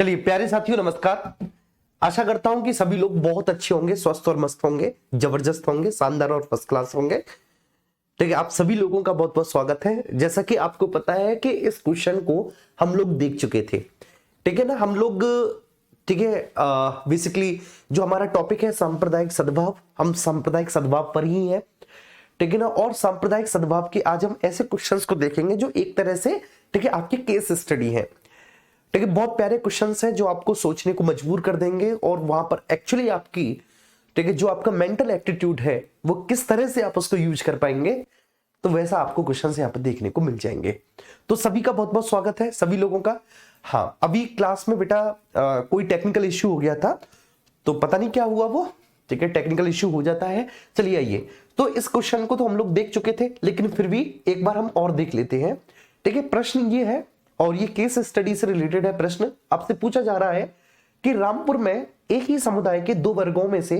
चलिए प्यारे साथियों नमस्कार। आशा करता हूं कि सभी लोग बहुत अच्छे होंगे, स्वस्थ और मस्त होंगे, जबरदस्त होंगे, शानदार और फर्स्ट क्लास होंगे। ठीक है, आप सभी लोगों का बहुत बहुत स्वागत है। जैसा कि आपको पता है कि इस क्वेश्चन को हम लोग देख चुके थे, ठीक है ना। हम लोग ठीक है बेसिकली जो हमारा टॉपिक है सांप्रदायिक सद्भाव, हम सांप्रदायिक सद्भाव पर ही है, ठीक है ना। और सांप्रदायिक सद्भाव के आज हम ऐसे क्वेश्चंस को देखेंगे जो एक तरह से ठीक है आपकी केस स्टडी है। ठीक है, बहुत प्यारे क्वेश्चंस हैं जो आपको सोचने को मजबूर कर देंगे और वहां पर एक्चुअली आपकी ठीक है जो आपका मेंटल एप्टीट्यूड है वो किस तरह से आप उसको यूज कर पाएंगे, तो वैसा आपको क्वेश्चंस यहाँ पर देखने को मिल जाएंगे। तो सभी का बहुत बहुत स्वागत है सभी लोगों का। हाँ, अभी क्लास में बेटा कोई टेक्निकल इश्यू हो गया था, तो पता नहीं क्या हुआ वो, ठीक है टेक्निकल इश्यू हो जाता है। चलिए आइए, तो इस क्वेश्चन को तो हम लोग देख चुके थे, लेकिन फिर भी एक बार हम और देख लेते हैं। ठीक है, प्रश्न ये है और ये केस स्टडी से रिलेटेड है। प्रश्न आपसे पूछा जा रहा है कि रामपुर में एक ही समुदाय के दो वर्गों में से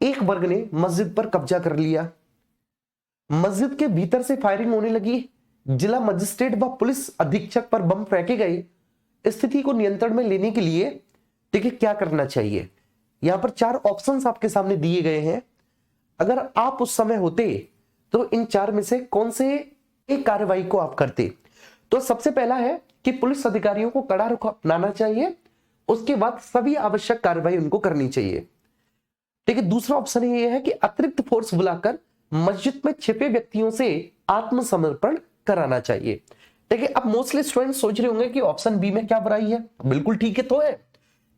एक वर्ग ने मस्जिद पर कब्जा कर लिया। मस्जिद के भीतर से फायरिंग होने लगी। जिला मजिस्ट्रेट व पुलिस अधीक्षक पर बम फेंके गए। स्थिति को नियंत्रण में लेने के लिए ठीक है क्या करना चाहिए। यहां पर चार ऑप्शंस आपके सामने दिए गए हैं। अगर आप उस समय होते तो इन चार में से कौन से एक कार्रवाई को आप करते। तो सबसे पहला है कि पुलिस अधिकारियों को कड़ा रुख अपनाना चाहिए, उसके बाद सभी आवश्यक कार्रवाई उनको करनी चाहिए। ठीक है, दूसरा ऑप्शन ये है कि अतिरिक्त फोर्स बुलाकर मस्जिद में छिपे व्यक्तियों से आत्मसमर्पण कराना चाहिए। ठीक है, अब मोस्टली स्टूडेंट सोच रहे होंगे कि ऑप्शन बी में क्या बुराई है। बिल्कुल ठीक है, तो है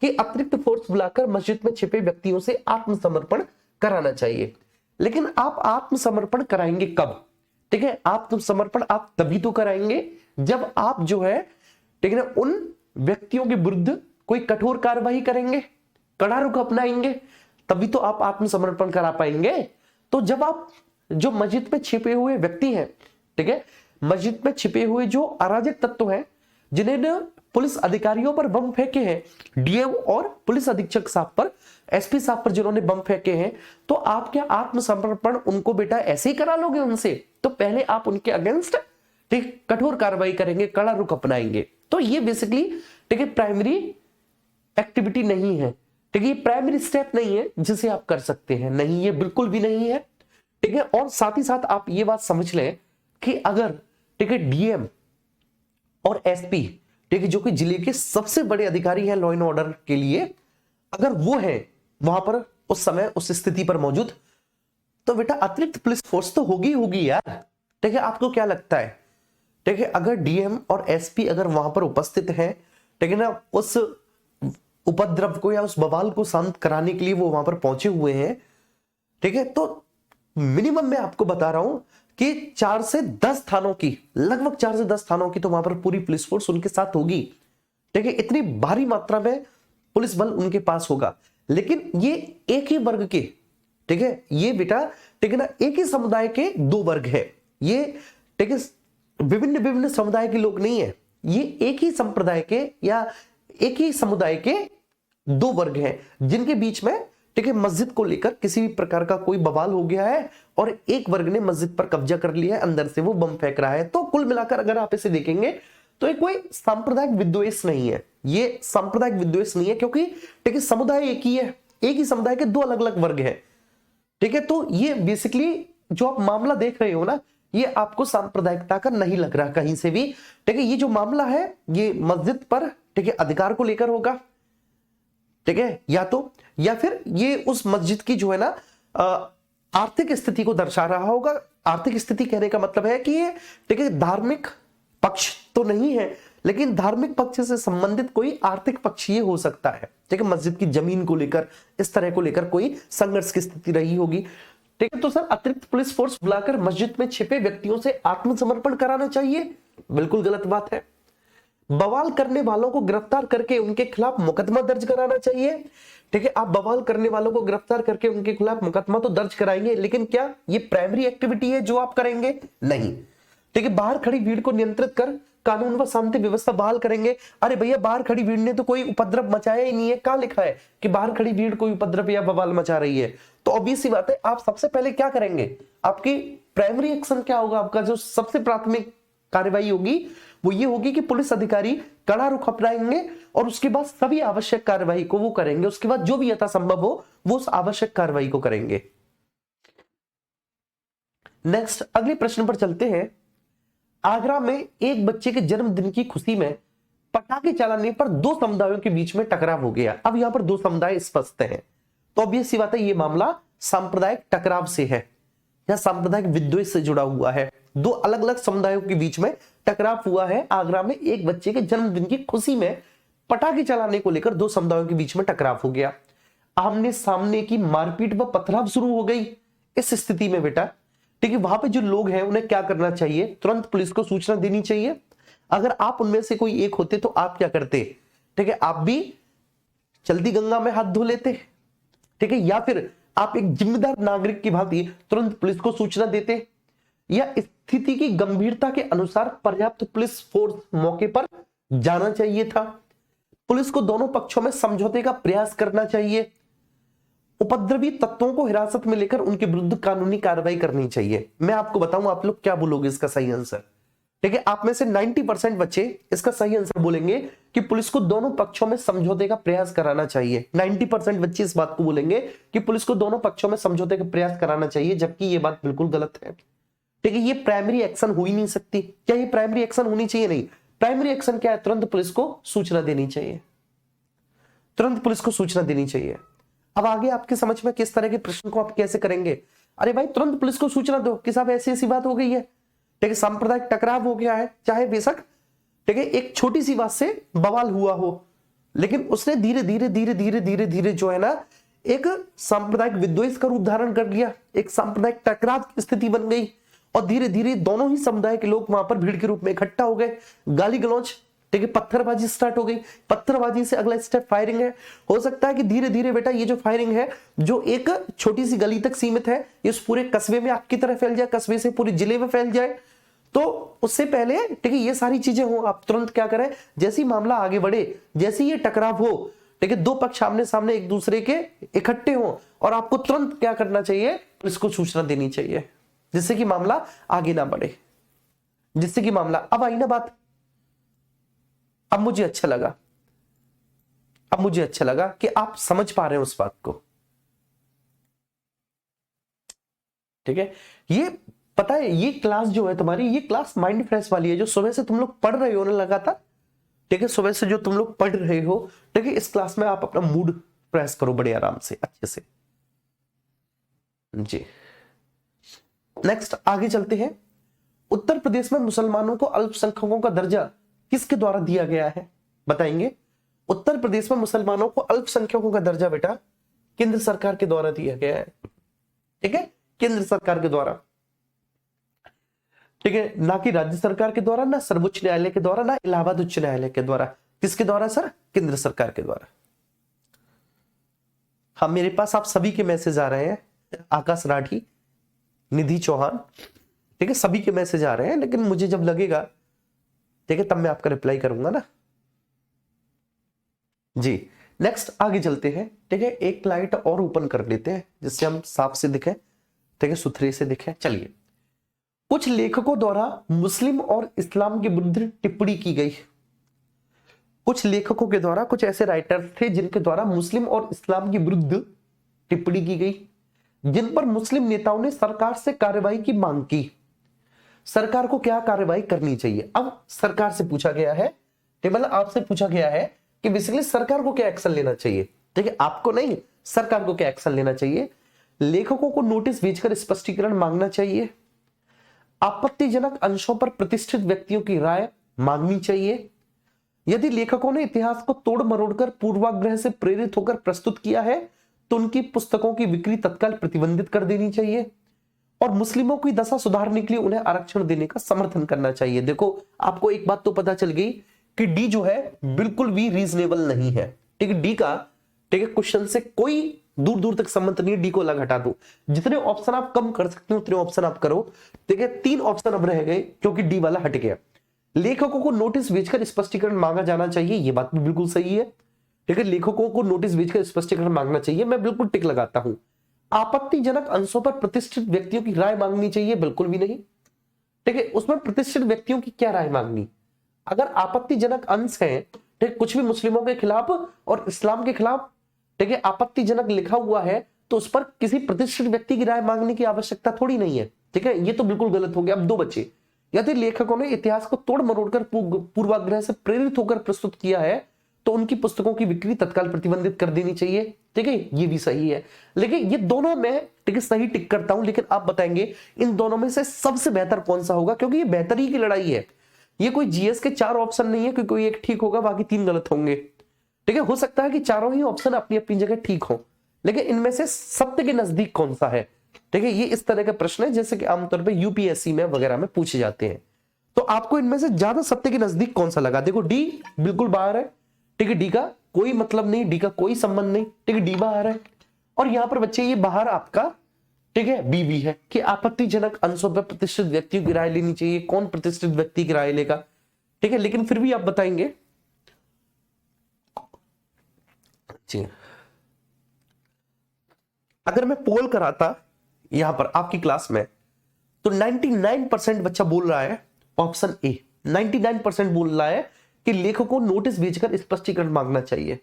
कि अतिरिक्त फोर्स बुलाकर मस्जिद में छिपे व्यक्तियों से आत्मसमर्पण कराना चाहिए। लेकिन आप आत्मसमर्पण कराएंगे कब। ठीक है, आत्मसमर्पण आप तभी तो कराएंगे जब आप जो है ठीक है ना उन व्यक्तियों के विरुद्ध कोई कठोर कार्रवाई करेंगे, कड़ा रुख अपनाएंगे, तभी तो आप आत्मसमर्पण करा पाएंगे। तो जब आप जो मस्जिद में छिपे हुए व्यक्ति हैं, ठीक है, मस्जिद में छिपे हुए जो अराजक तत्व हैं जिन्हें पुलिस अधिकारियों पर बम फेंके हैं, डीएम और पुलिस अधीक्षक साहब पर, एसपी साहब पर जिन्होंने बम फेंके हैं, तो आप क्या आत्मसमर्पण उनको बेटा ऐसे ही करा लोगे उनसे। तो पहले आप उनके अगेंस्ट ठीक कठोर कार्रवाई करेंगे, कड़ा रुख अपनाएंगे। तो ये बेसिकली ठीक है प्राइमरी एक्टिविटी नहीं है, ठीक है, ये प्राइमरी स्टेप नहीं है जिसे आप कर सकते हैं, नहीं ये बिल्कुल भी नहीं है। ठीक है, और साथ ही साथ आप ये बात समझ लें कि अगर ठीक है डीएम और एसपी ठीक है जो कि जिले के सबसे बड़े अधिकारी हैं लॉ एंड ऑर्डर के लिए, अगर वो है वहां पर उस समय उस स्थिति पर मौजूद, तो बेटा अतिरिक्त पुलिस फोर्स तो होगी यार। ठीक है, आपको क्या लगता है। ठीक है, अगर डीएम और एसपी अगर वहां पर उपस्थित हैं, ठीक है ना, उस उपद्रव को या उस बवाल को शांत कराने के लिए वो वहां पर पहुंचे हुए हैं, ठीक है, तो मिनिमम मैं आपको बता रहा हूं कि 4 से 10 थानों की, लगभग 4 से 10 थानों की तो वहां पर पूरी पुलिस फोर्स उनके साथ होगी। ठीक है, इतनी भारी मात्रा में पुलिस बल उनके पास होगा। लेकिन ये एक ही वर्ग के, ठीक है, ये बेटा ठीक है ना एक ही समुदाय के दो वर्ग है। ये ठीक है विभिन्न विभिन्न समुदाय के लोग नहीं है, ये एक ही संप्रदाय के या एक ही समुदाय के दो वर्ग हैं जिनके बीच में ठीक है मस्जिद को लेकर किसी भी प्रकार का कोई बवाल हो गया है और एक वर्ग ने मस्जिद पर कब्जा कर लिया है, अंदर से वो बम फेंक रहा है। तो कुल मिलाकर अगर आप इसे देखेंगे तो ये कोई सांप्रदायिक विद्वेष नहीं है, ये सांप्रदायिक विद्वेष नहीं है, क्योंकि ठीक है समुदाय एक ही है, एक ही समुदाय के दो अलग अलग वर्ग हैं। ठीक है, तो ये बेसिकली जो आप मामला देख रहे हो ना, ये आपको सांप्रदायिकता का नहीं लग रहा कहीं से भी। ठीक है, ये जो मामला है ये मस्जिद पर ठीक है अधिकार को लेकर होगा, ठीक है, या फिर ये उस मस्जिद की जो है ना आर्थिक स्थिति को दर्शा रहा होगा। आर्थिक स्थिति कहने का मतलब है कि ये ठीक है धार्मिक पक्ष तो नहीं है, लेकिन धार्मिक पक्ष से संबंधित कोई आर्थिक पक्ष ये हो सकता है। ठीक है, मस्जिद की जमीन को लेकर, इस तरह को लेकर कोई संघर्ष की स्थिति रही होगी। ठीक है, तो सर अतिरिक्त पुलिस फोर्स बुलाकर मस्जिद में छिपे व्यक्तियों से आत्मसमर्पण कराना चाहिए, बिल्कुल गलत बात है। बवाल करने वालों को गिरफ्तार करके उनके खिलाफ मुकदमा दर्ज कराना चाहिए। ठीक है, आप बवाल करने वालों को गिरफ्तार करके उनके खिलाफ मुकदमा तो दर्ज कराएंगे, लेकिन क्या ये प्राइमरी एक्टिविटी है जो आप करेंगे? नहीं। ठीक है, बाहर खड़ी भीड़ को नियंत्रित कर कानून व शांति व्यवस्था बहाल करेंगे। अरे भैया, बाहर खड़ी भीड़ ने तो कोई उपद्रव मचाया ही नहीं है, कहां लिखा है कि बाहर खड़ी भीड़ कोई उपद्रव या बवाल मचा रही है? तो ऑब्वियस सी बात है, आप सबसे पहले क्या करेंगे, आपकी प्राइमरी एक्शन क्या होगा, आपका जो सबसे प्राथमिक कार्रवाई होगी वो ये होगी कि पुलिस अधिकारी कड़ा रुख अपनाएंगे और उसके बाद सभी आवश्यक कार्रवाई को वो करेंगे। उसके बाद जो भी यथासंभव हो वो उस आवश्यक कार्रवाई को करेंगे। नेक्स्ट अगले प्रश्न पर चलते हैं। आगरा में एक बच्चे के जन्मदिन की खुशी में पटाखे चलाने पर दो समुदायों के बीच में टकराव हो गया। अब यहां पर दो समुदाय स्पष्ट हैं, तो अब ये सी बात है, ये मामला सांप्रदायिक टकराव से है या सांप्रदायिक विद्वेष से जुड़ा हुआ है। दो अलग अलग समुदायों के बीच में टकराव हुआ है। आगरा में एक बच्चे के जन्मदिन की खुशी में पटाखे चलाने को लेकर दो समुदायों के बीच में टकराव हो गया। आमने सामने की मारपीट व पथराव शुरू हो गई। इस स्थिति में बेटा ठीक है, वहां पे जो लोग हैं उन्हें क्या करना चाहिए, तुरंत पुलिस को सूचना देनी चाहिए। अगर आप उनमें से कोई एक होते तो आप क्या करते, ठीक है, आप भी चलती गंगा में हाथ धो लेते, ठीक है, या फिर आप एक जिम्मेदार नागरिक की भांति तुरंत पुलिस को सूचना देते, या स्थिति की गंभीरता के अनुसार पर्याप्त पुलिस फोर्स मौके पर जाना चाहिए था। पुलिस को दोनों पक्षों में समझौते का प्रयास करना चाहिए। उपद्रवी तत्वों को हिरासत में लेकर उनके विरुद्ध कानूनी कार्रवाई करनी चाहिए। मैं आपको बताऊं आप लोग क्या बोलोगे इसका सही आंसर, ठीक है, आप में से 90% बच्चे इसका सही आंसर बोलेंगे कि पुलिस को दोनों पक्षों में समझौते का प्रयास कराना चाहिए। 90% बच्चे इस बात को बोलेंगे कि पुलिस को दोनों पक्षों में समझौते का प्रयास कराना चाहिए, जबकि ये बात बिल्कुल गलत है। ठीक है, ये प्राइमरी एक्शन हो ही नहीं सकती। क्या ये प्राइमरी एक्शन होनी चाहिए? नहीं। प्राइमरी एक्शन क्या है? तुरंत पुलिस को सूचना देनी चाहिए, तुरंत पुलिस को सूचना देनी चाहिए। अब आगे आपके समझ में किस तरह के प्रश्न को आप कैसे करेंगे। अरे भाई तुरंत पुलिस को सूचना दो कि साहब ऐसी ऐसी बात हो गई है, ठीक है, सांप्रदायिक टकराव हो गया है, चाहे बेशक ठीक है एक छोटी सी बात से बवाल हुआ हो, लेकिन उसने धीरे धीरे धीरे धीरे धीरे धीरे जो है ना एक सांप्रदायिक विद्वेष का रूप धारण कर लिया, एक सांप्रदायिक टकराव की स्थिति बन गई और धीरे धीरे दोनों ही समुदाय के लोग वहां पर भीड़ के रूप में इकट्ठा हो गए। गाली गलौज, ठीक है, पत्थरबाजी स्टार्ट हो गई। पत्थरबाजी से अगला स्टेप फायरिंग है। हो सकता है कि धीरे धीरे बेटा ये जो फायरिंग है जो एक छोटी सी गली तक सीमित है, इस पूरे कस्बे में आपकी तरह फैल जाए, कस्बे से पूरे जिले में फैल जाए। तो उससे पहले ठीक है ये सारी चीजें हो, आप तुरंत क्या करें, जैसे ही मामला आगे बढ़े, जैसे ये टकराव हो, ठीक है, दो पक्ष आमने सामने एक दूसरे के इकट्ठे हो और आपको तुरंत क्या करना चाहिए, पुलिस को सूचना देनी चाहिए, जिससे कि मामला आगे ना बढ़े, जिससे कि मामला। अब आई ना बात, अब मुझे अच्छा लगा, अब मुझे अच्छा लगा कि आप समझ पा रहे हो उस बात को, ठीक है। ये पता है ये क्लास जो है तुम्हारी, ये क्लास माइंड फ्रेश वाली है, जो सुबह से तुम लोग पढ़ रहे हो ना लगातार, ठीक है, सुबह से जो तुम लोग पढ़ रहे हो, ठीक है, इस क्लास में आप अपना मूड फ्रेश करो बड़े आराम से, अच्छे से जी। नेक्स्ट आगे चलते हैं। उत्तर प्रदेश में मुसलमानों को अल्पसंख्यकों का दर्जा किसके द्वारा दिया गया है, बताएंगे। उत्तर प्रदेश में मुसलमानों को अल्पसंख्यकों का दर्जा बेटा केंद्र सरकार के द्वारा दिया गया है, ठीक है, केंद्र सरकार के द्वारा, ठीक है, ना कि राज्य सरकार के द्वारा, ना सर्वोच्च न्यायालय के द्वारा, ना इलाहाबाद उच्च न्यायालय के द्वारा। किसके द्वारा सर? केंद्र सरकार के द्वारा। हाँ, मेरे पास आप सभी के मैसेज आ रहे हैं, आकाश राठी, निधि चौहान, ठीक है, सभी के मैसेज आ रहे हैं, लेकिन मुझे जब लगेगा ठीक है तब मैं आपका रिप्लाई करूंगा ना जी। नेक्स्ट आगे चलते हैं, ठीक है, एक लाइट और ओपन कर लेते हैं जिससे हम साफ से दिखें, ठीक है, सुथरे से दिखें। चलिए, कुछ लेखकों द्वारा मुस्लिम और इस्लाम के विरुद्ध टिप्पणी की गई। कुछ लेखकों के द्वारा, कुछ ऐसे राइटर थे जिनके द्वारा मुस्लिम और इस्लाम के विरुद्ध टिप्पणी की गई, जिन पर मुस्लिम नेताओं ने सरकार से कार्रवाई की मांग की। सरकार को क्या कार्रवाई करनी चाहिए? अब सरकार से पूछा गया है, मतलब आपसे पूछा गया है कि बेसिकली सरकार को क्या एक्शन लेना चाहिए, ठीक है, आपको नहीं, सरकार को क्या एक्शन लेना चाहिए। लेखकों को नोटिस भेजकर स्पष्टीकरण मांगना चाहिए, आपत्तिजनक अंशों पर प्रतिष्ठित व्यक्तियों की राय मांगनी चाहिए। यदि लेखकों ने इतिहास को तोड़ मरोड़कर पूर्वाग्रह से प्रेरित होकर प्रस्तुत किया है तो उनकी पुस्तकों की बिक्री तत्काल प्रतिबंधित कर देनी चाहिए और मुस्लिमों की दशा सुधारने के लिए उन्हें आरक्षण देने का समर्थन करना चाहिए। देखो, आपको एक बात तो पता चल गई कि डी जो है बिल्कुल भी रीजनेबल नहीं है, ठीक है, डी का ठीक है क्वेश्चन से कोई दूर दूर तक संबंध नहीं है। डी को अलग हटा दो, जितने ऑप्शन आप कम कर सकते हो उतने ऑप्शन आप करो, ठीक है। 3 ऑप्शन अब रह गए क्योंकि डी वाला हट गया। लेखकों को नोटिस भेजकर स्पष्टीकरण मांगा जाना चाहिए, ये बात भी बिल्कुल सही है, ठीक है, लेखकों को नोटिस भेजकर स्पष्टीकरण मांगना चाहिए, मैं बिल्कुल टिक लगाता हूं। आपत्तिजनक अंशों पर प्रतिष्ठित व्यक्तियों की राय मांगनी चाहिए, बिल्कुल भी नहीं, ठीक है। उसमें प्रतिष्ठित व्यक्तियों की क्या राय मांगनी? अगर आपत्तिजनक अंश है, ठीक, कुछ भी मुस्लिमों के खिलाफ और इस्लाम के खिलाफ, ठीक है, आपत्तिजनक लिखा हुआ है, तो उस पर किसी प्रतिष्ठित व्यक्ति की राय मांगने की आवश्यकता थोड़ी नहीं है। ठीक है, ये तो बिल्कुल गलत हो गया। अब दो बचे, यदि लेखकों ने इतिहास को तोड़ मरोड़कर पूर्वाग्रह से प्रेरित होकर प्रस्तुत किया है तो उनकी पुस्तकों की बिक्री तत्काल प्रतिबंधित कर देनी चाहिए। ठीक है, ये भी सही है। लेकिन ये दोनों में, ठीक है, सही टिक करता हूं, लेकिन आप बताएंगे इन दोनों में से सबसे बेहतर कौन सा होगा, क्योंकि ये बेहतरी की लड़ाई है। ये कोई जीएस के 4 ऑप्शन नहीं है कि कोई एक ठीक होगा बाकी 3 गलत होंगे। ठीक है, हो सकता है कि चारों ही ऑप्शन अपनी अपनी जगह ठीक हो, लेकिन इनमें से सत्य के नजदीक कौन सा है। ठीक है, ये इस तरह का प्रश्न है जैसे कि आमतौर पे यूपीएससी में वगैरह में पूछे जाते हैं। तो आपको इनमें से ज्यादा सत्य के नजदीक कौन सा लगा? देखो डी बिल्कुल बाहर है। ठीक है, डी का कोई मतलब नहीं, डी का कोई संबंध नहीं। ठीक है, डी बाहर है। और यहां पर बच्चे ये बाहर आपका, ठीक है, बी भी है कि आपत्तिजनक अंशों पर प्रतिष्ठित व्यक्तियों की राय लेनी चाहिए। कौन प्रतिष्ठित व्यक्ति की राय लेगा? ठीक है, लेकिन फिर भी आप बताएंगे जी, अगर मैं पोल कराता यहां पर आपकी क्लास में तो 99% बच्चा बोल रहा है ऑप्शन ए। 99% बोल रहा है कि लेखकों को नोटिस भेजकर स्पष्टीकरण मांगना चाहिए।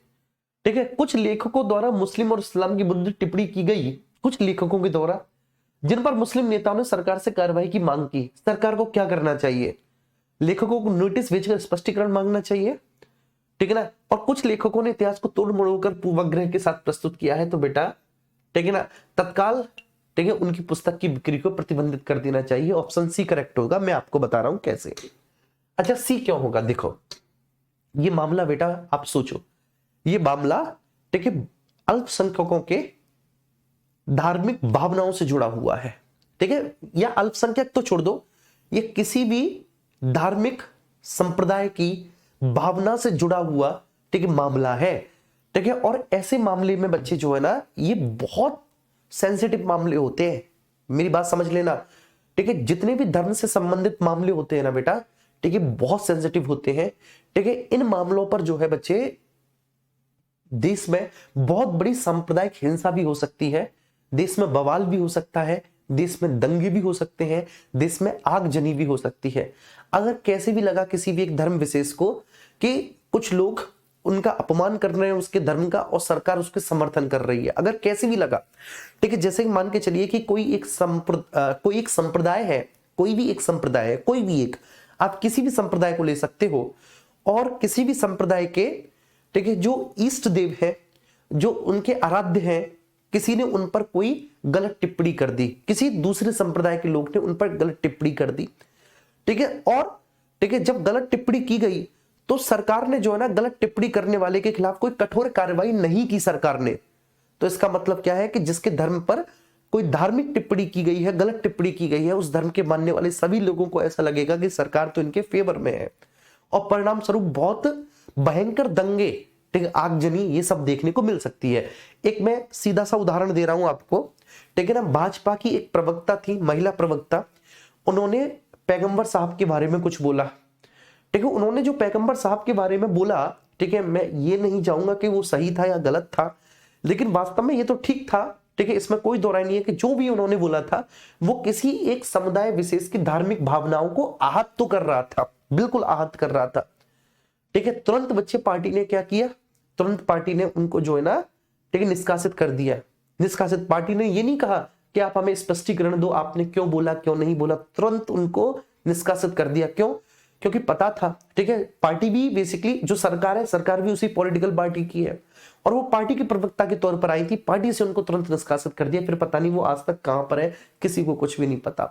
ठीक है, कुछ लेखकों द्वारा मुस्लिम और इस्लाम की मुद्दे टिप्पणी की गई, कुछ लेखकों के द्वारा जिन पर मुस्लिम नेताओं ने सरकार से कार्रवाई की मांग की। सरकार को क्या करना चाहिए? लेखकों को नोटिस भेजकर स्पष्टीकरण मांगना चाहिए। ठीक है ना। और कुछ लेखकों ने इतिहास को तोड़ मरोड़कर पूर्वाग्रह के साथ प्रस्तुत किया है, तो बेटा, ठीक है ना, तत्काल, ठीक है, उनकी पुस्तक की बिक्री को प्रतिबंधित कर देना चाहिए। ऑप्शन सी करेक्ट होगा। मैं आपको बता रहा हूं कैसे। अच्छा, सी क्यों होगा? देखो ये मामला बेटा, आप सोचो, ये मामला, ठीक है, अल्पसंख्यकों के धार्मिक भावनाओं से जुड़ा हुआ है। ठीक है, या अल्पसंख्यक तो छोड़ दो, ये किसी भी धार्मिक संप्रदाय की भावना से जुड़ा हुआ, ठीक है, मामला है। ठीक है, और ऐसे मामले में बच्चे जो है ना, ये बहुत सेंसिटिव मामले होते हैं। मेरी बात समझ लेना। ठीक है, जितने भी धर्म से संबंधित मामले होते हैं ना बेटा, ठीक है, बहुत सेंसिटिव होते हैं। ठीक है, इन मामलों पर जो है बच्चे, देश में बहुत बड़ी सांप्रदायिक हिंसा भी हो सकती है, देश में बवाल भी हो सकता है, देश में दंगे भी हो सकते हैं, देश में आगजनी भी हो सकती है। अगर कैसे भी लगा किसी भी एक धर्म विशेष को कि कुछ लोग उनका अपमान कर रहे हैं उसके धर्म का और सरकार उसके समर्थन कर रही है, अगर कैसे भी लगा, ठीक है, जैसे मान के चलिए कि कोई एक संप्रदाय है, कोई भी एक संप्रदाय है, कोई भी एक, आप किसी भी संप्रदाय को ले सकते हो, और किसी भी संप्रदाय के, ठीक है, जो इष्ट देव है, जो उनके आराध्य हैं, किसी ने उन पर कोई गलत टिप्पणी कर दी, किसी दूसरे संप्रदाय के लोग ने उन पर गलत टिप्पणी कर दी। ठीक है, और ठीक है, जब गलत टिप्पणी की गई तो सरकार ने जो है ना, गलत टिप्पणी करने वाले के खिलाफ कोई कठोर कार्रवाई नहीं की सरकार ने। तो इसका मतलब क्या है कि जिसके धर्म पर कोई धार्मिक टिप्पणी की गई है, गलत टिप्पणी की गई है, उस धर्म के मानने वाले सभी लोगों को ऐसा लगेगा कि सरकार तो इनके फेवर में है, और परिणाम स्वरूप बहुत भयंकर दंगे, ठीक है, आगजनी, ये सब देखने को मिल सकती है। एक मैं सीधा सा उदाहरण दे रहा हूं आपको। ठीक है ना, भाजपा की एक प्रवक्ता थी, महिला प्रवक्ता, उन्होंने पैगंबर साहब के बारे में कुछ बोला। ठीक है, उन्होंने जो पैगंबर साहब के बारे में बोला, ठीक है, मैं ये नहीं चाहूंगा कि वो सही था या गलत था, लेकिन वास्तव में ये तो ठीक था। ठीक है, इसमें कोई दो राय नहीं है कि जो भी उन्होंने बोला था वो किसी एक समुदाय विशेष की धार्मिक भावनाओं को आहत तो कर रहा था, बिल्कुल आहत कर रहा था। ठीक है, तुरंत बच्चे पार्टी ने क्या किया, तुरंत पार्टी ने उनको जो है ना, ठीक है, निष्कासित कर दिया। निष्कासित, पार्टी ने ये नहीं कहा कि आप हमें स्पष्टीकरण दो, आपने क्यों बोला, क्यों नहीं बोला, तुरंत उनको निष्कासित कर दिया। क्यों? क्योंकि पता था, ठीक है, पार्टी भी बेसिकली जो सरकार है, सरकार भी उसी पॉलिटिकल पार्टी की है, और वो पार्टी की प्रवक्ता के तौर पर आई थी, पार्टी से उनको तुरंत निष्कासित कर दिया। फिर पता नहीं वो आज तक कहां पर है, किसी को कुछ भी नहीं पता।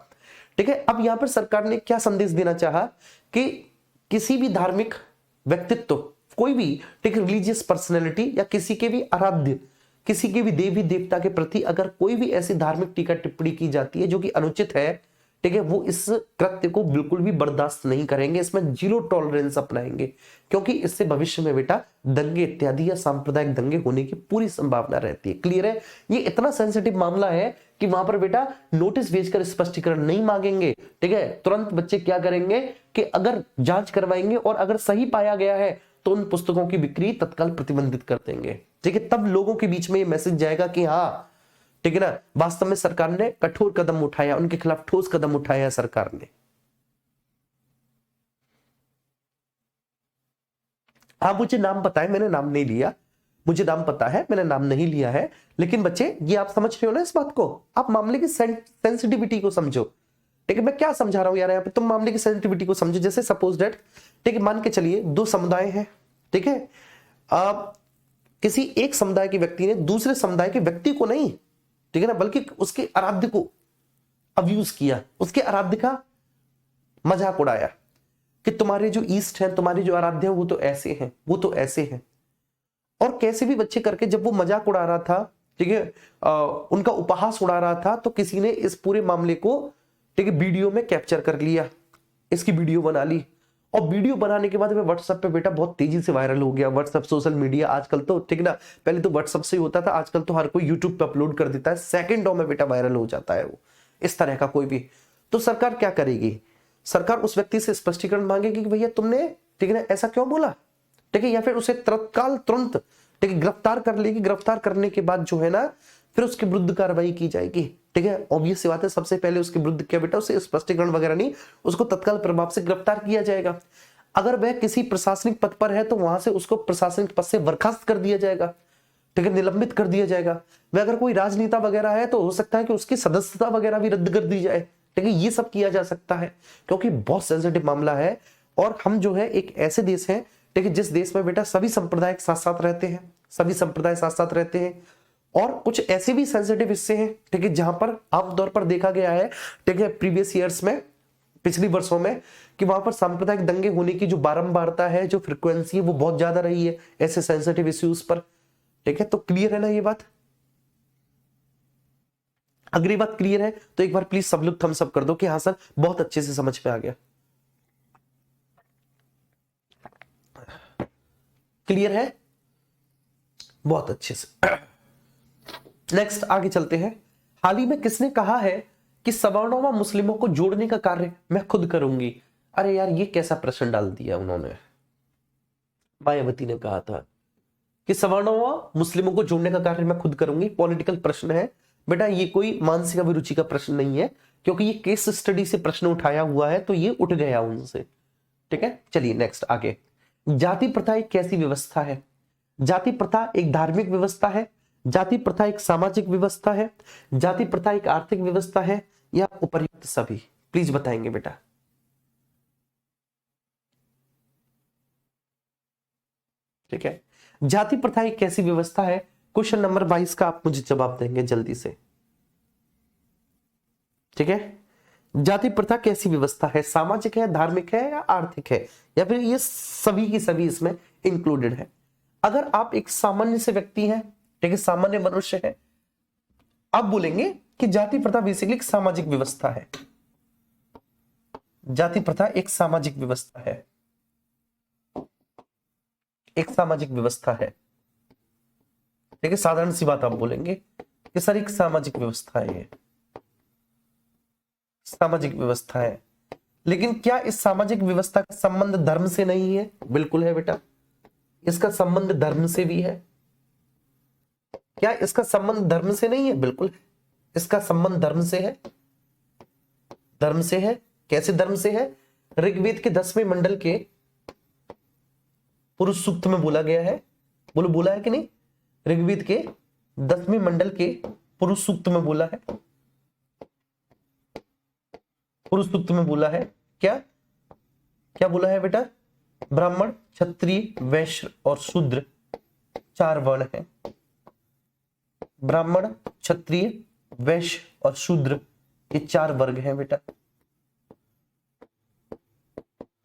ठीक है, अब यहां पर सरकार ने क्या संदेश देना चाहा कि किसी भी धार्मिक व्यक्तित्व, कोई भी, ठीक है, रिलीजियस पर्सनैलिटी या किसी के भी आराध्य, किसी के भी देवी देवता के प्रति अगर कोई भी ऐसी धार्मिक टीका टिप्पणी की जाती है जो कि अनुचित है, ठीक है, वो इस कृत्य को बिल्कुल भी बर्दाश्त नहीं करेंगे, इसमें जीरो टॉलरेंस अपनाएंगे, क्योंकि इससे भविष्य में बेटा दंगे इत्यादि या सांप्रदायिक दंगे होने की पूरी संभावना रहती है। क्लियर है? ये इतना सेंसिटिव मामला है कि वहां पर बेटा नोटिस भेजकर स्पष्टीकरण नहीं मांगेंगे। ठीक है, तुरंत बच्चे क्या करेंगे कि अगर जांच करवाएंगे और अगर सही पाया गया है तो उन पुस्तकों की बिक्री तत्काल प्रतिबंधित कर देंगे। ठीक है, तब लोगों के बीच में ये मैसेज जाएगा कि हाँ, ठीक है ना, वास्तव में सरकार ने कठोर कदम उठाया, उनके खिलाफ ठोस कदम उठाया है सरकार ने। हाँ मुझे नाम पता है, मैंने नाम नहीं लिया, मुझे नाम पता है, मैंने नाम नहीं लिया है। लेकिन बच्चे ये आप समझ रहे हो ना इस बात को, आप मामले की सेंसिटिविटी को समझो। ठीक है, मैं क्या समझा रहा हूं यार यहाँ पे, तुम मामले की सेंसिटिविटी को समझो। जैसे सपोज दैट, ठीक है, मान के चलिए दो समुदाय हैं, ठीक है, किसी एक समुदाय के व्यक्ति ने दूसरे समुदाय के व्यक्ति को नहीं, ठीक है ना, बल्कि उसके आराध्य को अब्यूज किया, उसके आराध्य का मजाक उड़ाया कि तुम्हारे जो ईस्ट हैं, तुम्हारे जो आराध्य हैं वो तो ऐसे हैं, वो तो ऐसे हैं। और कैसे भी बच्चे करके जब वो मजाक उड़ा रहा था, ठीक है, उनका उपहास उड़ा रहा था, तो किसी ने इस पूरे मामले को, ठीक है, वीडियो में कैप्चर कर लिया, इसकी वीडियो बना ली। और वीडियो बनाने के बाद में व्हाट्सएप पे बेटा बहुत तेजी से वायरल हो गया। व्हाट्सएप, सोशल मीडिया आजकल तो, ठीक ना, पहले तो व्हाट्सएप से ही होता था, आजकल तो हर कोई यूट्यूब पे अपलोड कर देता है, सेकंडों में बेटा वायरल हो जाता है वो, इस तरह का कोई भी। तो सरकार क्या करेगी, सरकार उस व्यक्ति से स्पष्टीकरण मांगेगी कि भैया तुमने, ठीक है ना, ऐसा क्यों बोला, ठीक है, या फिर उसे तत्काल तुरंत, ठीक है, गिरफ्तार कर लेगी। गिरफ्तार करने के बाद जो है ना, फिर उसके विरुद्ध कार्रवाई की जाएगी। ठीक है, ऑब्वियस सी बात है, सबसे पहले उसके विरुद्ध क्या बेटा, उसे स्पष्टीकरण वगैरह नहीं, उसको तत्काल प्रभाव से गिरफ्तार किया जाएगा। अगर वह किसी प्रशासनिक पद पर है तो वहां से उसको प्रशासनिक पद से बर्खास्त कर दिया जाएगा, ठीक है, निलंबित कर दिया जाएगा। वह अगर कोई राजनेता वगैरह है तो हो सकता है कि उसकी सदस्यता वगैरह भी रद्द कर दी जाए। ठीक है, ये सब किया जा सकता है, क्योंकि बहुत सेंसिटिव मामला है। और हम जो है एक ऐसे देश हैं, ठीक है, जिस देश में बेटा सभी संप्रदाय साथ साथ रहते हैं, सभी संप्रदाय साथ साथ रहते हैं। और कुछ ऐसे भी सेंसिटिव हिस्से हैं, ठीक है, जहां पर आमतौर पर देखा गया है, ठीक है, प्रीवियस ईयर्स में, पिछली वर्षों में, कि वहां पर सांप्रदायिक दंगे होने की जो बारंबारता है, जो फ्रिक्वेंसी है, वो बहुत ज्यादा रही है ऐसे सेंसिटिव इश्यूज पर। ठीक है, तो क्लियर है ना ये बात? अगर ये बात क्लियर है तो एक बार प्लीज सब लोग थम्स अप कर दो कि हाँ सर बहुत अच्छे से समझ में आ गया। क्लियर है, बहुत अच्छे से। नेक्स्ट आगे चलते हैं। हाल ही में किसने कहा है कि सवर्णों व मुस्लिमों को जोड़ने का कार्य मैं खुद करूंगी? अरे यार ये कैसा प्रश्न डाल दिया उन्होंने। मायावती ने कहा था कि सवर्णों व मुस्लिमों को जोड़ने का कार्य मैं खुद करूंगी। पॉलिटिकल प्रश्न है बेटा, ये कोई मानसिक अभिरुचि का प्रश्न नहीं है, क्योंकि ये केस स्टडी से प्रश्न उठाया हुआ है, तो ये उठ गया उनसे। ठीक है, चलिए नेक्स्ट आगे। जाति प्रथा एक कैसी व्यवस्था है? जाति प्रथा एक धार्मिक व्यवस्था है, जाति प्रथा एक सामाजिक व्यवस्था है, जाति प्रथा एक आर्थिक व्यवस्था है, या उपर्युक्त सभी? प्लीज बताएंगे बेटा। ठीक है, जाति प्रथा एक कैसी व्यवस्था है? क्वेश्चन नंबर 22 का आप मुझे जवाब देंगे जल्दी से। ठीक है, जाति प्रथा कैसी व्यवस्था है? सामाजिक है, धार्मिक है, या आर्थिक है, या फिर ये सभी की सभी इसमें इंक्लूडेड है? अगर आप एक सामान्य से व्यक्ति हैं, ठीक है, सामान्य मनुष्य है, आप बोलेंगे कि जाति प्रथा बेसिकली एक सामाजिक व्यवस्था है। जाति प्रथा एक सामाजिक व्यवस्था है, एक सामाजिक व्यवस्था है। ठीक है, साधारण सी बात आप बोलेंगे कि सर एक सामाजिक व्यवस्था है, ये सामाजिक व्यवस्था है। लेकिन क्या इस सामाजिक व्यवस्था का संबंध धर्म से नहीं है? बिल्कुल है बेटा, इसका संबंध धर्म से भी है। क्या इसका संबंध धर्म से नहीं है? बिल्कुल इसका संबंध धर्म से है, धर्म से है। कैसे धर्म से है? ऋग्वेद के 10वें मंडल के पुरुष सूक्त में बोला गया है, बोलो बोला है कि नहीं? ऋग्वेद के 10वें मंडल के पुरुष सूक्त में बोला है, पुरुष सूक्त में बोला है क्या? क्या बोला है बेटा? ब्राह्मण, क्षत्रिय, वैश्य और शूद्र 4 वर्ण हैं। ब्राह्मण, क्षत्रिय, वैश्य और शूद्र ये 4 वर्ग हैं बेटा।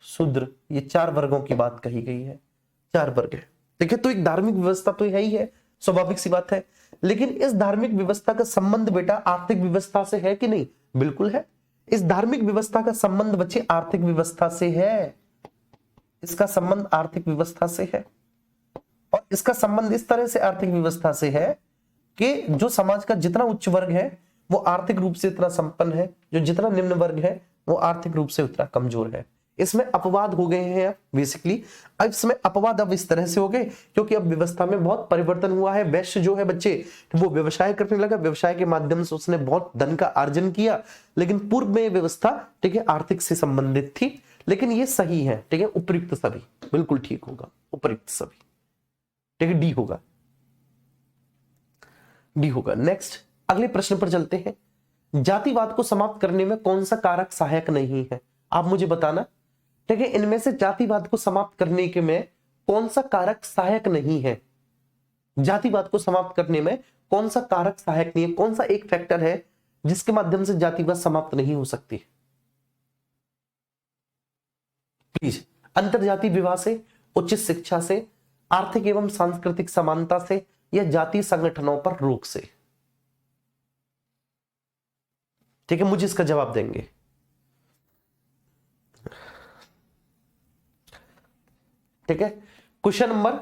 शूद्र, ये 4 वर्गों की बात कही गई है, 4 वर्ग है। देखिए, तो एक धार्मिक व्यवस्था तो है ही है, स्वाभाविक सी बात है। लेकिन इस धार्मिक व्यवस्था का संबंध बेटा आर्थिक व्यवस्था से है कि नहीं? बिल्कुल है। इस धार्मिक व्यवस्था का संबंध बच्चे आर्थिक व्यवस्था से है, इसका संबंध आर्थिक व्यवस्था से है। और इसका संबंध इस तरह से आर्थिक व्यवस्था से है कि जो समाज का जितना उच्च वर्ग है वो आर्थिक रूप से इतना संपन्न है, जो जितना निम्न वर्ग है वो आर्थिक रूप से उतना कमजोर है। इसमें अपवाद हो गए हैं बेसिकली। अब इसमें अपवाद अब इस तरह से हो गए क्योंकि अब व्यवस्था में बहुत परिवर्तन हुआ है। वैश्य जो है बच्चे वो व्यवसाय करने लगा, व्यवसाय के माध्यम से उसने बहुत धन का अर्जन किया। लेकिन पूर्व में व्यवस्था, ठीक है, आर्थिक से संबंधित थी। लेकिन ये सही है, ठीक है, उपयुक्त सभी बिल्कुल ठीक होगा, उपयुक्त सभी, ठीक है, डी होगा, डी होगा। नेक्स्ट अगले प्रश्न पर चलते हैं। जातिवाद को समाप्त करने में कौन सा कारक सहायक नहीं है, आप मुझे बताना, ठीक है, इनमें से जातिवाद को समाप्त करने के में कौन सा कारक सहायक नहीं है, जातिवाद को समाप्त करने में कौन सा कारक सहायक नहीं है, कौन सा एक फैक्टर है जिसके माध्यम से जातिवाद समाप्त नहीं हो सकती। प्लीज, अंतरजातीय विवाह से, उच्च शिक्षा से, आर्थिक एवं सांस्कृतिक समानता से, या जातीय संगठनों पर रोक से, ठीक है, मुझे इसका जवाब देंगे। ठीक है, क्वेश्चन नंबर